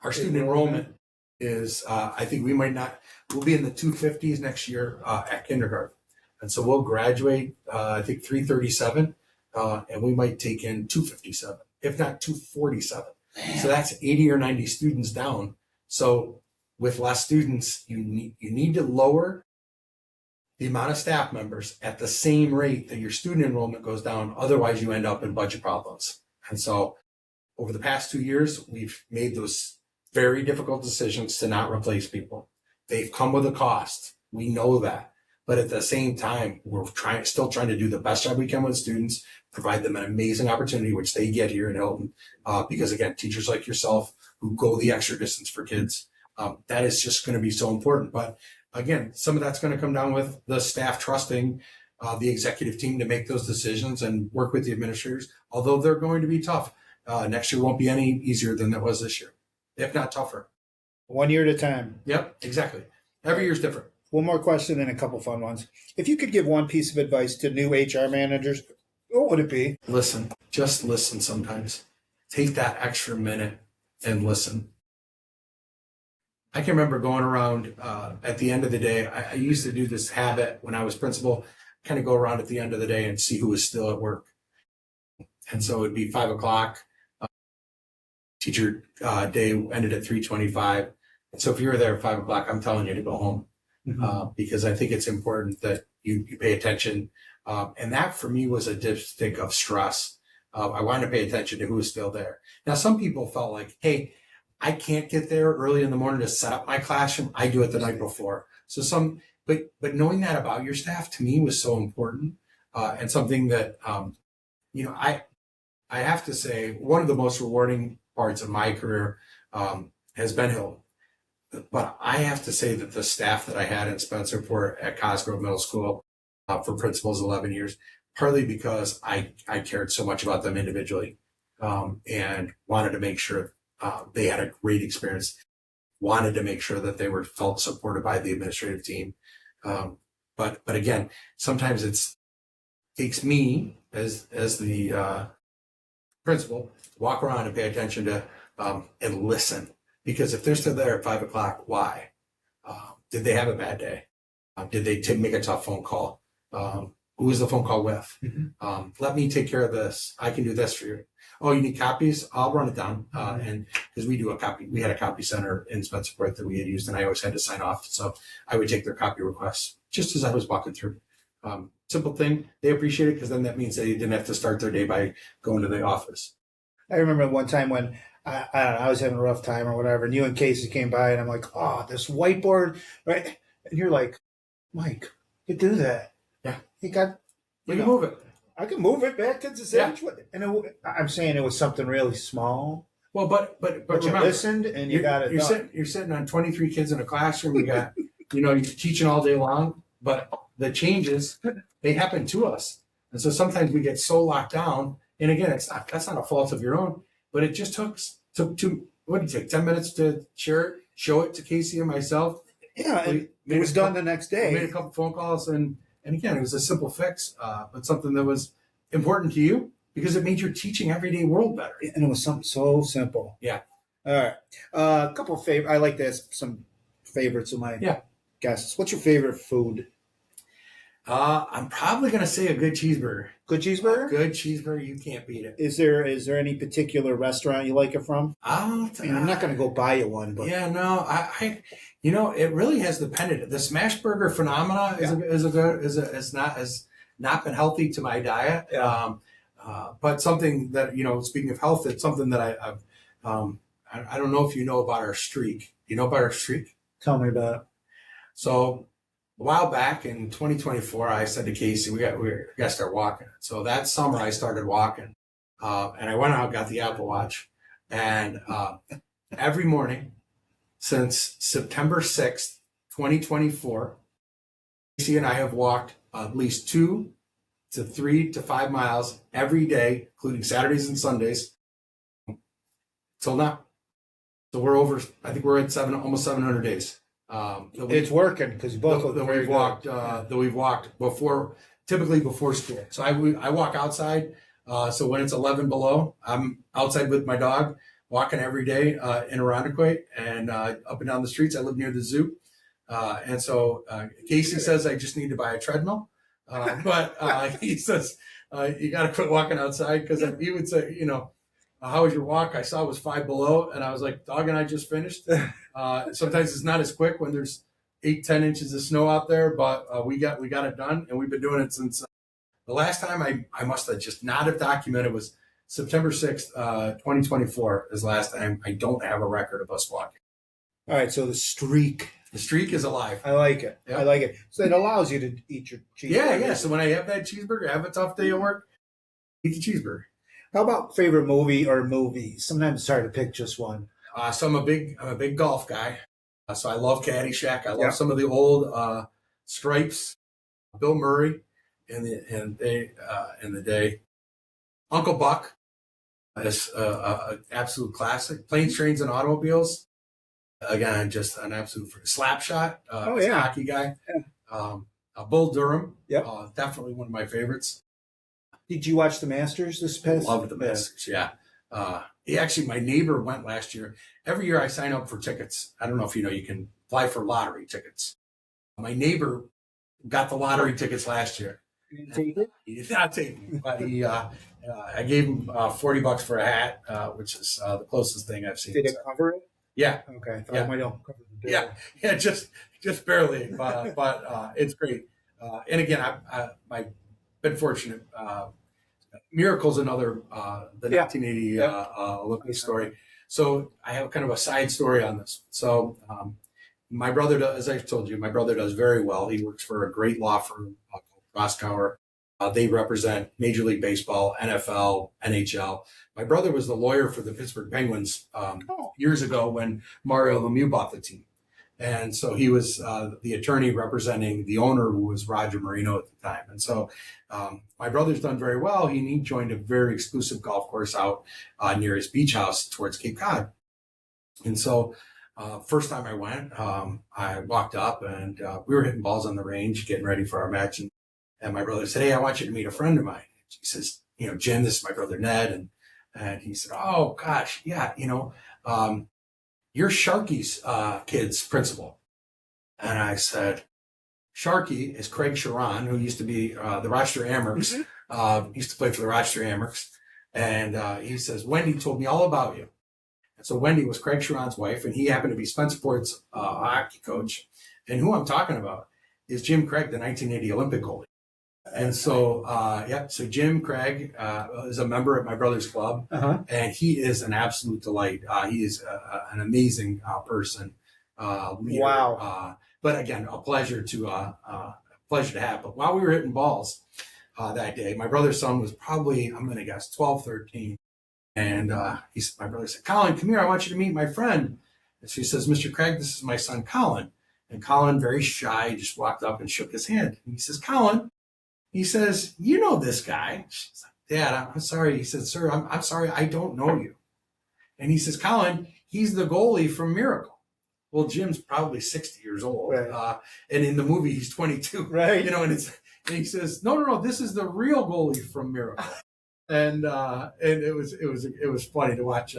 Our student enrollment is, I think we'll be in the 250s next year at kindergarten. And so we'll graduate, I think 337, and we might take in 257, if not 247. Man. So that's 80 or 90 students down. So with less students, you need to lower the amount of staff members at the same rate that your student enrollment goes down. Otherwise, you end up in budget problems. And so over the past 2 years, we've made those very difficult decisions to not replace people. They've come with a cost. We know that. But at the same time, we're still trying to do the best job we can with students, provide them an amazing opportunity, which they get here in Hilton. Because again, teachers like yourself who go the extra distance for kids, that is just going to be so important. But again, some of that's going to come down with the staff trusting the executive team to make those decisions and work with the administrators, although they're going to be tough. Next year won't be any easier than it was this year. if not tougher. 1 year at a time. Yep, exactly. Every year's different. One more question and a couple fun ones. If you could give one piece of advice to new HR managers, what would it be? Listen, just listen sometimes. Take that extra minute and listen. I can remember going around at the end of the day. I used to do this habit when I was principal, kind of go around at the end of the day and see who was still at work. And so it'd be 5 o'clock. Teacher day ended at 3:25. And so if you were there at 5 o'clock, I'm telling you to go home. Because I think it's important that you pay attention. And that for me was a dipstick of stress. I wanted to pay attention to who was still there. Now, some people felt like, hey, I can't get there early in the morning to set up my classroom. I do it the night before. But knowing that about your staff to me was so important, and something that, I have to say one of the most rewarding parts of my career has been Hill. But I have to say that the staff that I had in Spencerport at Cosgrove Middle School for principals 11 years, partly because I cared so much about them individually and wanted to make sure they had a great experience, wanted to make sure that they were felt supported by the administrative team. But again, sometimes it takes me as the principal walk around and pay attention to and listen. Because if they're still there at 5 o'clock, why? Did they have a bad day? Did they make a tough phone call? Who was the phone call with? Let me take care of this. I can do this for you. Oh, you need copies? I'll run it down. And because we had a copy center in Spencerport that we had used, and I always had to sign off. So I would take their copy requests just as I was walking through. Simple thing. They appreciate it because then that means they didn't have to start their day by going to the office. I remember one time when I was having a rough time or whatever, and you and Casey came by, and I'm like, oh, this whiteboard, right? And you're like, Mike, you do that. Yeah. You got, You can move it. I can move it back to the same. And I'm saying it was something really small. Well, but you remember, listened and you got it done. You're sitting on 23 kids in a classroom. You got, you're teaching all day long, but the changes, they happen to us. And so sometimes we get so locked down. And again, that's not a fault of your own, but it just took what did it take? 10 minutes to show it to Casey and myself. Yeah, it was done the next day. We made a couple phone calls, and again, it was a simple fix, but something that was important to you because it made your teaching everyday world better. And it was something so simple. Yeah. All right. A couple of I like to ask some favorites of my guests. What's your favorite food? I'm probably going to say a good cheeseburger. Good cheeseburger? Good cheeseburger. You can't beat it. Is there any particular restaurant you like it from? I'm not going to go buy you one, but yeah, no, I it really has depended. The smash burger phenomena has not been healthy to my diet. Yeah. But something that, speaking of health, it's something that I don't know if you know about our streak. You know about our streak? Tell me about it. So a while back in 2024, I said to Casey, we got to start walking. So that summer I started walking, and I went out, got the Apple Watch, and every morning since September 6th, 2024, Casey and I have walked at least 2 to 3 to 5 miles every day, including Saturdays and Sundays, till now. So I think we're at almost 700 days. It's working because both of them that we've walked before, typically before school. So I walk outside. So when it's 11 below, I'm outside with my dog, walking every day in Irondequoit and up and down the streets. I live near the zoo. And so Casey says I just need to buy a treadmill. But he says, you got to quit walking outside because he would say, how was your walk? I saw it was 5 below. And I was like, dog and I just finished. Sometimes it's not as quick when there's 8-10 inches of snow out there, but we got it done. And we've been doing it since the last time I must have just not have documented was September 6th, 2024 is the last time. I don't have a record of us walking. All right. So the streak is alive. I like it. Yep. I like it. So it allows you to eat your cheeseburger. Yeah. So when I have that cheeseburger, I have a tough day at work, eat the cheeseburger. How about favorite movie or movies? Sometimes it's hard to pick just one. So I'm a big golf guy. So I love Caddyshack. I love some of the old Stripes, Bill Murray in the day. Uncle Buck. is a absolute classic. Planes, Trains, and Automobiles. Again, just an absolute slap shot. Oh As a yeah. hockey guy. Yeah. Bull Durham. Yep. Definitely one of my favorites. Did you watch the Masters this past? Loved the Masters. Yeah. Actually, my neighbor went last year. Every year I sign up for tickets. I don't know if you know, you can apply for lottery tickets. My neighbor got the lottery tickets last year. You didn't take it? He did not take me, but I gave him $40 for a hat, which is the closest thing I've seen. Did it cover it? Yeah, Okay, I thought Yeah. it might help cover the bill. yeah, just barely, but it's great. And again, I've been fortunate. Miracle's another the Yeah. 1980 Olympic story. So I have kind of a side story on this. So my brother does, as I told you, my brother does very well. He works for a great law firm called Roskauer. They represent Major League Baseball, NFL, NHL. My brother was the lawyer for the Pittsburgh Penguins years ago when Mario Lemieux bought the team. And so he was the attorney representing the owner, who was Roger Marino at the time. And so my brother's done very well. He joined a very exclusive golf course out near his beach house towards Cape Cod. And so first time I went, I walked up and we were hitting balls on the range, getting ready for our match. And my brother said, "Hey, I want you to meet a friend of mine." He says, "Jim, this is my brother Ned." And he said, "Oh, gosh, yeah, you're Sharky's kid's principal." And I said, "Sharky is Craig Sharon, who used to be the Rochester Amherst, used to play for the Rochester Amherst." And he says, "Wendy told me all about you." And so Wendy was Craig Sharon's wife, and he happened to be Spencerport's hockey coach. And who I'm talking about is Jim Craig, the 1980 Olympic goalie. And so, so Jim Craig is a member at my brother's club, and he is an absolute delight. He is an amazing person, leader. Wow. But again, a pleasure to have. But while we were hitting balls that day, my brother's son was probably, I'm going to guess, 12, 13. And my brother said, "Colin, come here. I want you to meet my friend." And she says, "Mr. Craig, this is my son, Colin." And Colin, very shy, just walked up and shook his hand. And he says, "Colin," he says, "you know this guy." She's like, "Dad, I'm sorry." He said, "Sir, I'm sorry. I don't know you." And he says, "Colin, he's the goalie from Miracle." Well, Jim's probably 60 years old. Right. And in the movie, he's 22. Right. And he says, no, this is the real goalie from Miracle. And it was funny to watch.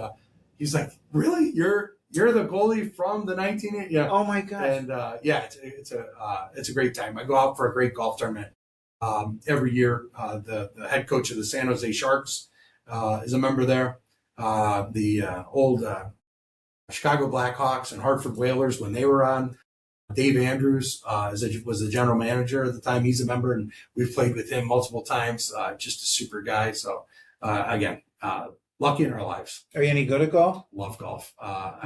He's like, "Really? You're the goalie from the 1980?" Yeah. Oh my gosh. And it's a great time. I go out for a great golf tournament every year. The head coach of the San Jose Sharks is a member there. The old Chicago Blackhawks and Hartford Whalers, when they were on, Dave Andrews was the general manager at the time. He's a member, and we've played with him multiple times. Just a super guy. So again, lucky in our lives. Are you any good at golf? Love golf.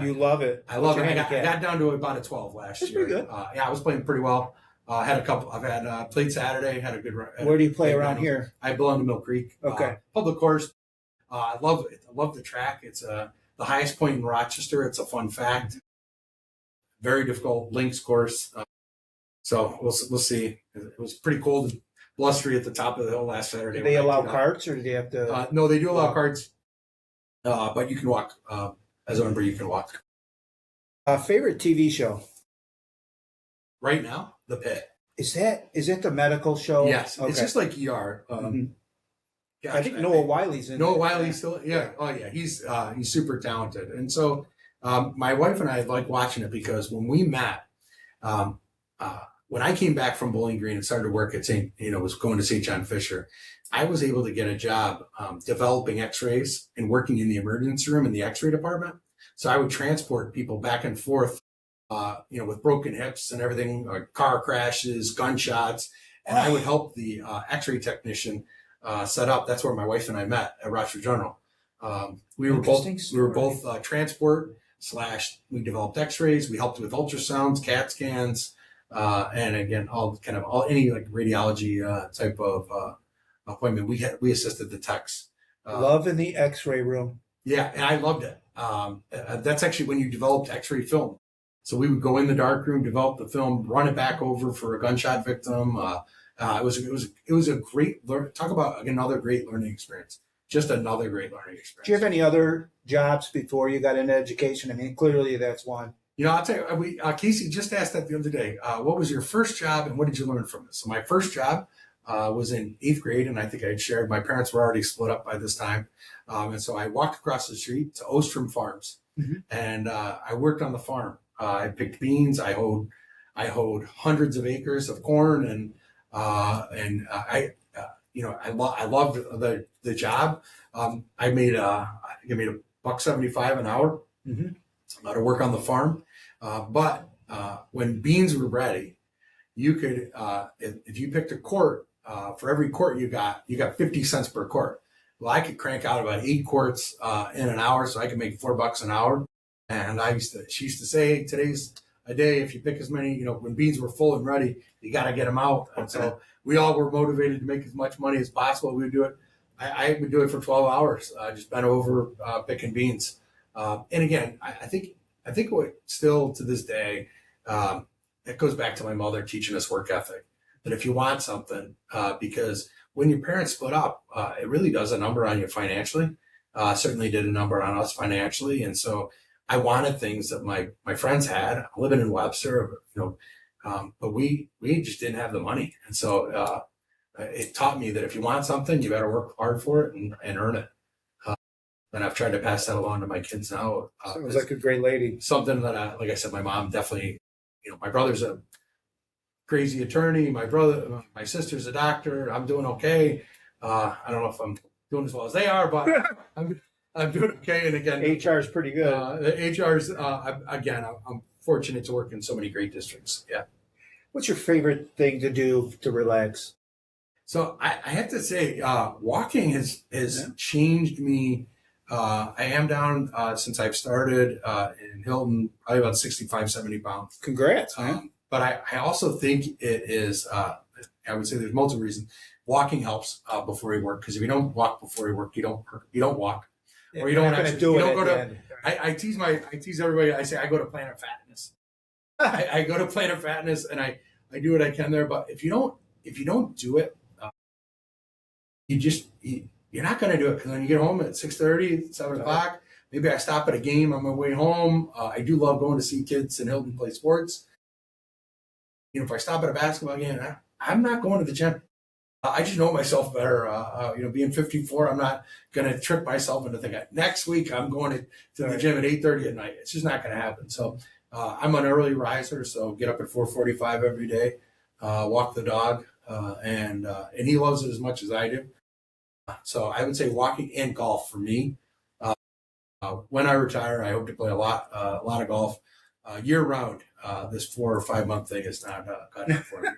You love it. I love it. I handicap? got down to about a 12 last That's year. pretty good. I was playing pretty well. Had a couple. I've had played Saturday. Had a good run. Where do you play around here? I belong to Mill Creek. Okay. Public course. I love it. I love the track. It's the highest point in Rochester. It's a fun fact. Very difficult links course. So we'll see. It was pretty cold and blustery at the top of the hill last Saturday. Do they allow carts, or do they have to? No, they do allow carts, but you can walk. As a member, you can walk. Favorite TV show? Right now, The Pit. Is it the medical show? Yes, Okay. it's just like ER. I think Noah Wiley's in Noah it. Wiley's still, yeah. Oh yeah, he's super talented. And so my wife and I like watching it because when we met, when I came back from Bowling Green and started to work at was going to St. John Fisher, I was able to get a job developing X-rays and working in the emergency room in the X-ray department. So I would transport people back and forth, with broken hips and everything, car crashes, gunshots, and I would help the X-ray technician set up. That's where my wife and I met at Rochester General. We were both transport / we developed X-rays. We helped with ultrasounds, CAT scans, and again, any like radiology type of appointment. We assisted the techs. Love in the X-ray room. Yeah, and I loved it. That's actually when you developed X-ray film. So we would go in the dark room, develop the film, run it back over for a gunshot victim. It was a great talk about another great learning experience. just another great learning experience. Do you have any other jobs before you got into education? I mean, clearly that's one. I'll tell you, Casey just asked that the other day. What was your first job and what did you learn from it? So my first job was in 8th grade, and I think I had shared, my parents were already split up by this time. And so I walked across the street to Ostrom Farms, and I worked on the farm. I picked beans. I hoed hundreds of acres of corn, and I loved the job. I made $1.75 an hour to work on the farm. But when beans were ready, you could, if you picked a quart, for every quart you got 50 cents per quart. Well, I could crank out about 8 quarts in an hour, so I could make $4 an hour. And she used to say, hey, today's a day, if you pick as many, when beans were full and ready, you got to get them out. And so we all were motivated to make as much money as possible. We would do it. I would do it for 12 hours, just bent over picking beans. And again, I think what still to this day, it goes back to my mother teaching us work ethic, that if you want something, because when your parents split up, it really does a number on you financially. Certainly did a number on us financially. And so I wanted things that my friends had. I'm living in Webster, but we just didn't have the money. And so it taught me that if you want something, you got to work hard for it and earn it. And I've tried to pass that along to my kids now. Sounds like a great lady. Something that, like I said, my mom definitely, my brother's a crazy attorney. My sister's a doctor. I'm doing okay. I don't know if I'm doing as well as they are, but I'm doing okay. And again, HR is pretty good. The HR's, again, I'm fortunate to work in so many great districts. Yeah. What's your favorite thing to do to relax? So I have to say, walking has changed me. I am down since I've started in Hilton, probably about 65, 70 pounds. Congrats, man. But I also think it is, I would say there's multiple reasons. Walking helps before you work, because if you don't walk before you work, you don't walk. Or you don't actually do you it. Don't go to. I tease everybody. I say I go to Planet Fatness. I go to Planet Fatness and I do what I can there. But if you don't do it, you're not going to do it, because when you get home at 6:30, 7 o'clock, maybe I stop at a game on my way home. I do love going to see kids in Hilton play sports. If I stop at a basketball game, I'm not going to the gym. I just know myself better. Being 54, I'm not going to trick myself into thinking next week I'm going to the gym at 8:30 at night. It's just not going to happen. So I'm an early riser, so get up at 4:45 every day, walk the dog, and he loves it as much as I do. So I would say walking and golf for me. When I retire, I hope to play a lot of golf year round. This 4 or 5 month thing is not enough for me.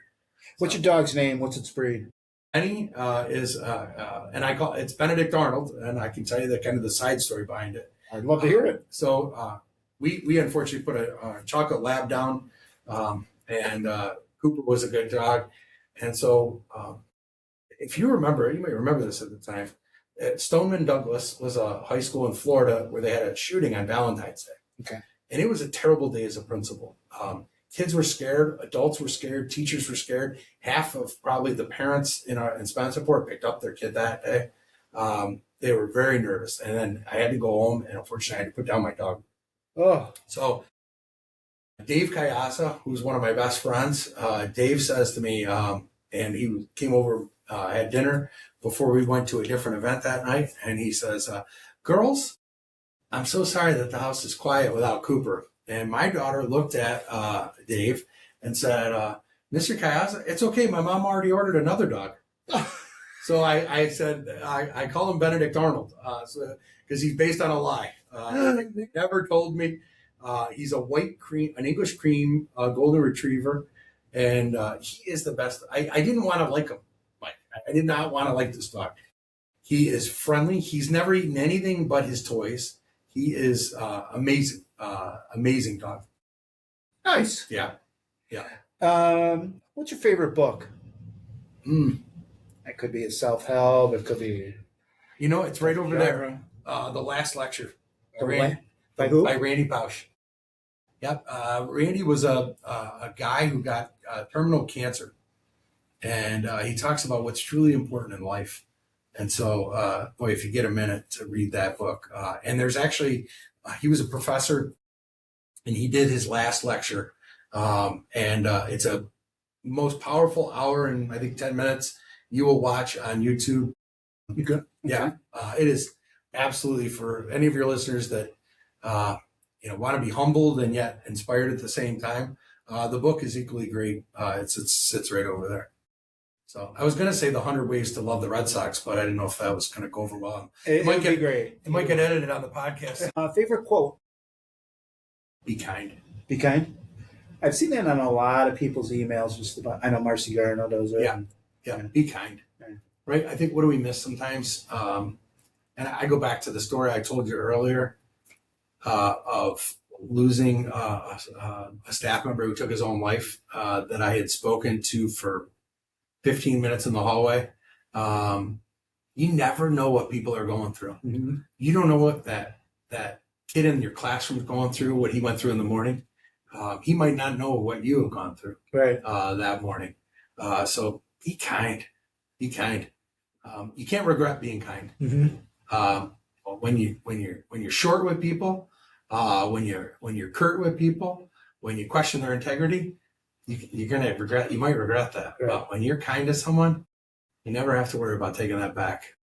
What's your dog's name? What's its breed? Penny is, and it's Benedict Arnold, and I can tell you the side story behind it. I'd love to hear it. So we unfortunately put a chocolate lab down, and Cooper was a good dog, and so if you remember, you may remember this at the time. Stoneman Douglas was a high school in Florida where they had a shooting on Valentine's Day. Okay. And it was a terrible day as a principal. Kids were scared, adults were scared, teachers were scared. Half of probably the parents in Spencerport picked up their kid that day. They were very nervous. And then I had to go home, and unfortunately I had to put down my dog. Oh. So Dave Kayasa, who's one of my best friends, Dave says to me, and he came over, had dinner before we went to a different event that night. And he says, girls, I'm so sorry that the house is quiet without Cooper. And my daughter looked at Dave and said, Mr. Kayasa, it's okay. My mom already ordered another dog. So I said, I call him Benedict Arnold because he's based on a lie. They never told me. He's a an English cream golden retriever. And he is the best. I didn't want to like him, Mike. I did not want to like this dog. He is friendly. He's never eaten anything but his toys. He is amazing. Amazing dog. Nice. Yeah. What's your favorite book? That could be a self-help. It could be. It's right over there. The Last Lecture. By who? By Randy Pausch. Yep. Randy was a guy who got terminal cancer. And he talks about what's truly important in life. And so, boy, if you get a minute to read that book, and there's actually, he was a professor and he did his last lecture. It's a most powerful hour and I think 10 minutes you will watch on YouTube. Okay. Yeah. It is absolutely for any of your listeners that, want to be humbled and yet inspired at the same time. The book is equally great. It sits right over there. So I was going to say the 100 Ways to Love the Red Sox, but I didn't know if that was going to go over well. It might be great. It might get edited on the podcast. Favorite quote? Be kind. Be kind. I've seen that on a lot of people's emails. Just about, I know Marcy Garner does it. Yeah. Be kind. Right. I think what do we miss sometimes? And I go back to the story I told you earlier of losing a staff member who took his own life that I had spoken to for 15 minutes in the hallway. You never know what people are going through. Mm-hmm. You don't know what that kid in your classroom is going through, what he went through in the morning. He might not know what you have gone through that morning. So be kind. Be kind. You can't regret being kind. Mm-hmm. When you're short with people, when you're curt with people, when you question their integrity, you're gonna regret. You might regret that. Right. But when you're kind to someone, you never have to worry about taking that back.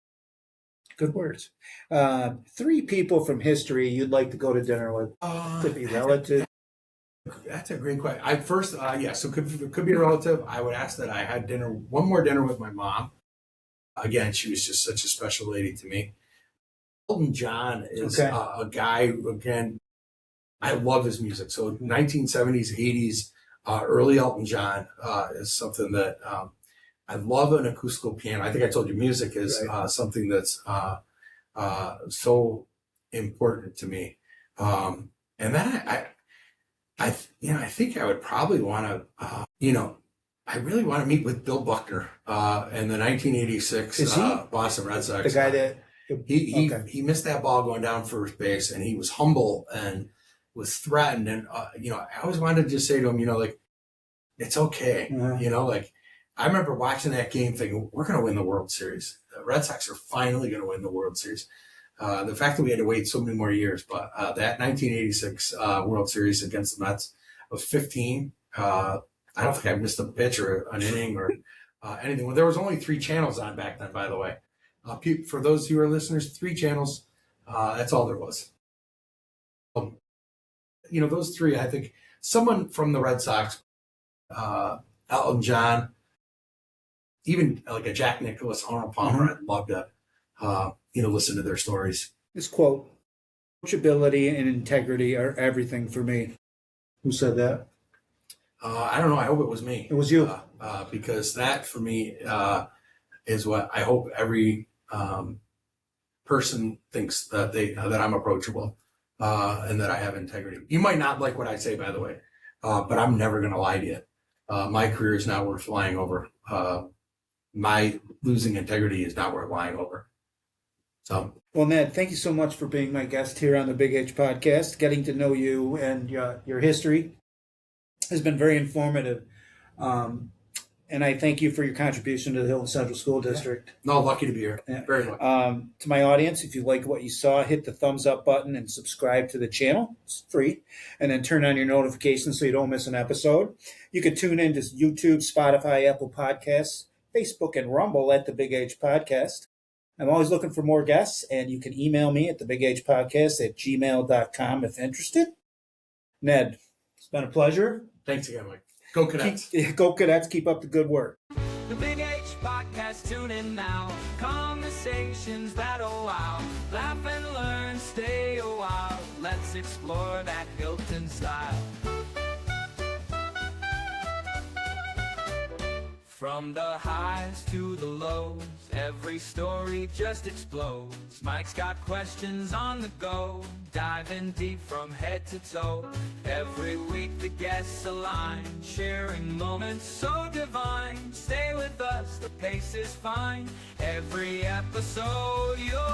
Good words. 3 people from history you'd like to go to dinner with. Could be relative. That's a great question. So it could be a relative. I would ask that I had one more dinner with my mom. Again, she was just such a special lady to me. Elton John is a guy who, again, I love his music. So 1970s, 80s, early Elton John is something that I love. An acoustical piano. I think I told you music is something that's so important to me. And then I think I would probably want to, I really want to meet with Bill Buckner in the 1986 Boston Red Sox. The guy that he missed that ball going down first base, and he was humble and was threatened. And I always wanted to just say to him, it's okay. I remember watching that game thinking, we're going to win the World Series. The Red Sox are finally going to win the World Series. The fact that we had to wait so many more years, but that 1986 World Series against the Mets, I was 15. I don't think I missed a pitch or an inning or anything. Well, there was only 3 channels on back then, by the way. For those who are listeners, 3 channels. That's all there was. Those 3, I think someone from the Red Sox, Elton John, even like a Jack Nicklaus, Arnold Palmer, I'd love to, listen to their stories. This quote, coachability and integrity are everything for me. Who said that? I don't know. I hope it was me. It was you. Because that for me is what I hope every person thinks that I'm approachable and that I have integrity. You might not like what I say, by the way, but I'm never going to lie to you. My career is not worth lying over. My losing integrity is not worth lying over. So, well, Ned, thank you so much for being my guest here on the Big H podcast. Getting to know you and your history has been very informative. And I thank you for your contribution to the Hilton Central School District. No, lucky to be here. Yeah. Very lucky. To my audience, if you like what you saw, hit the thumbs up button and subscribe to the channel. It's free. And then turn on your notifications so you don't miss an episode. You can tune in to YouTube, Spotify, Apple Podcasts, Facebook, and Rumble at the Big H Podcast. I'm always looking for more guests, and you can email me at thebigHpodcast@gmail.com if interested. Ned, it's been a pleasure. Thanks again, Mike. Go Cadets. Go Cadets. Keep up the good work. The Big H Podcast, tune in now. Conversations that'll wow. Laugh and learn, stay a while. Let's explore that Hilton style. From the highs to the lows, every story just explodes. Mike's got questions on the go, diving deep from head to toe. Every week the guests align, sharing moments so divine. Stay with us, the pace is fine. Every episode you'll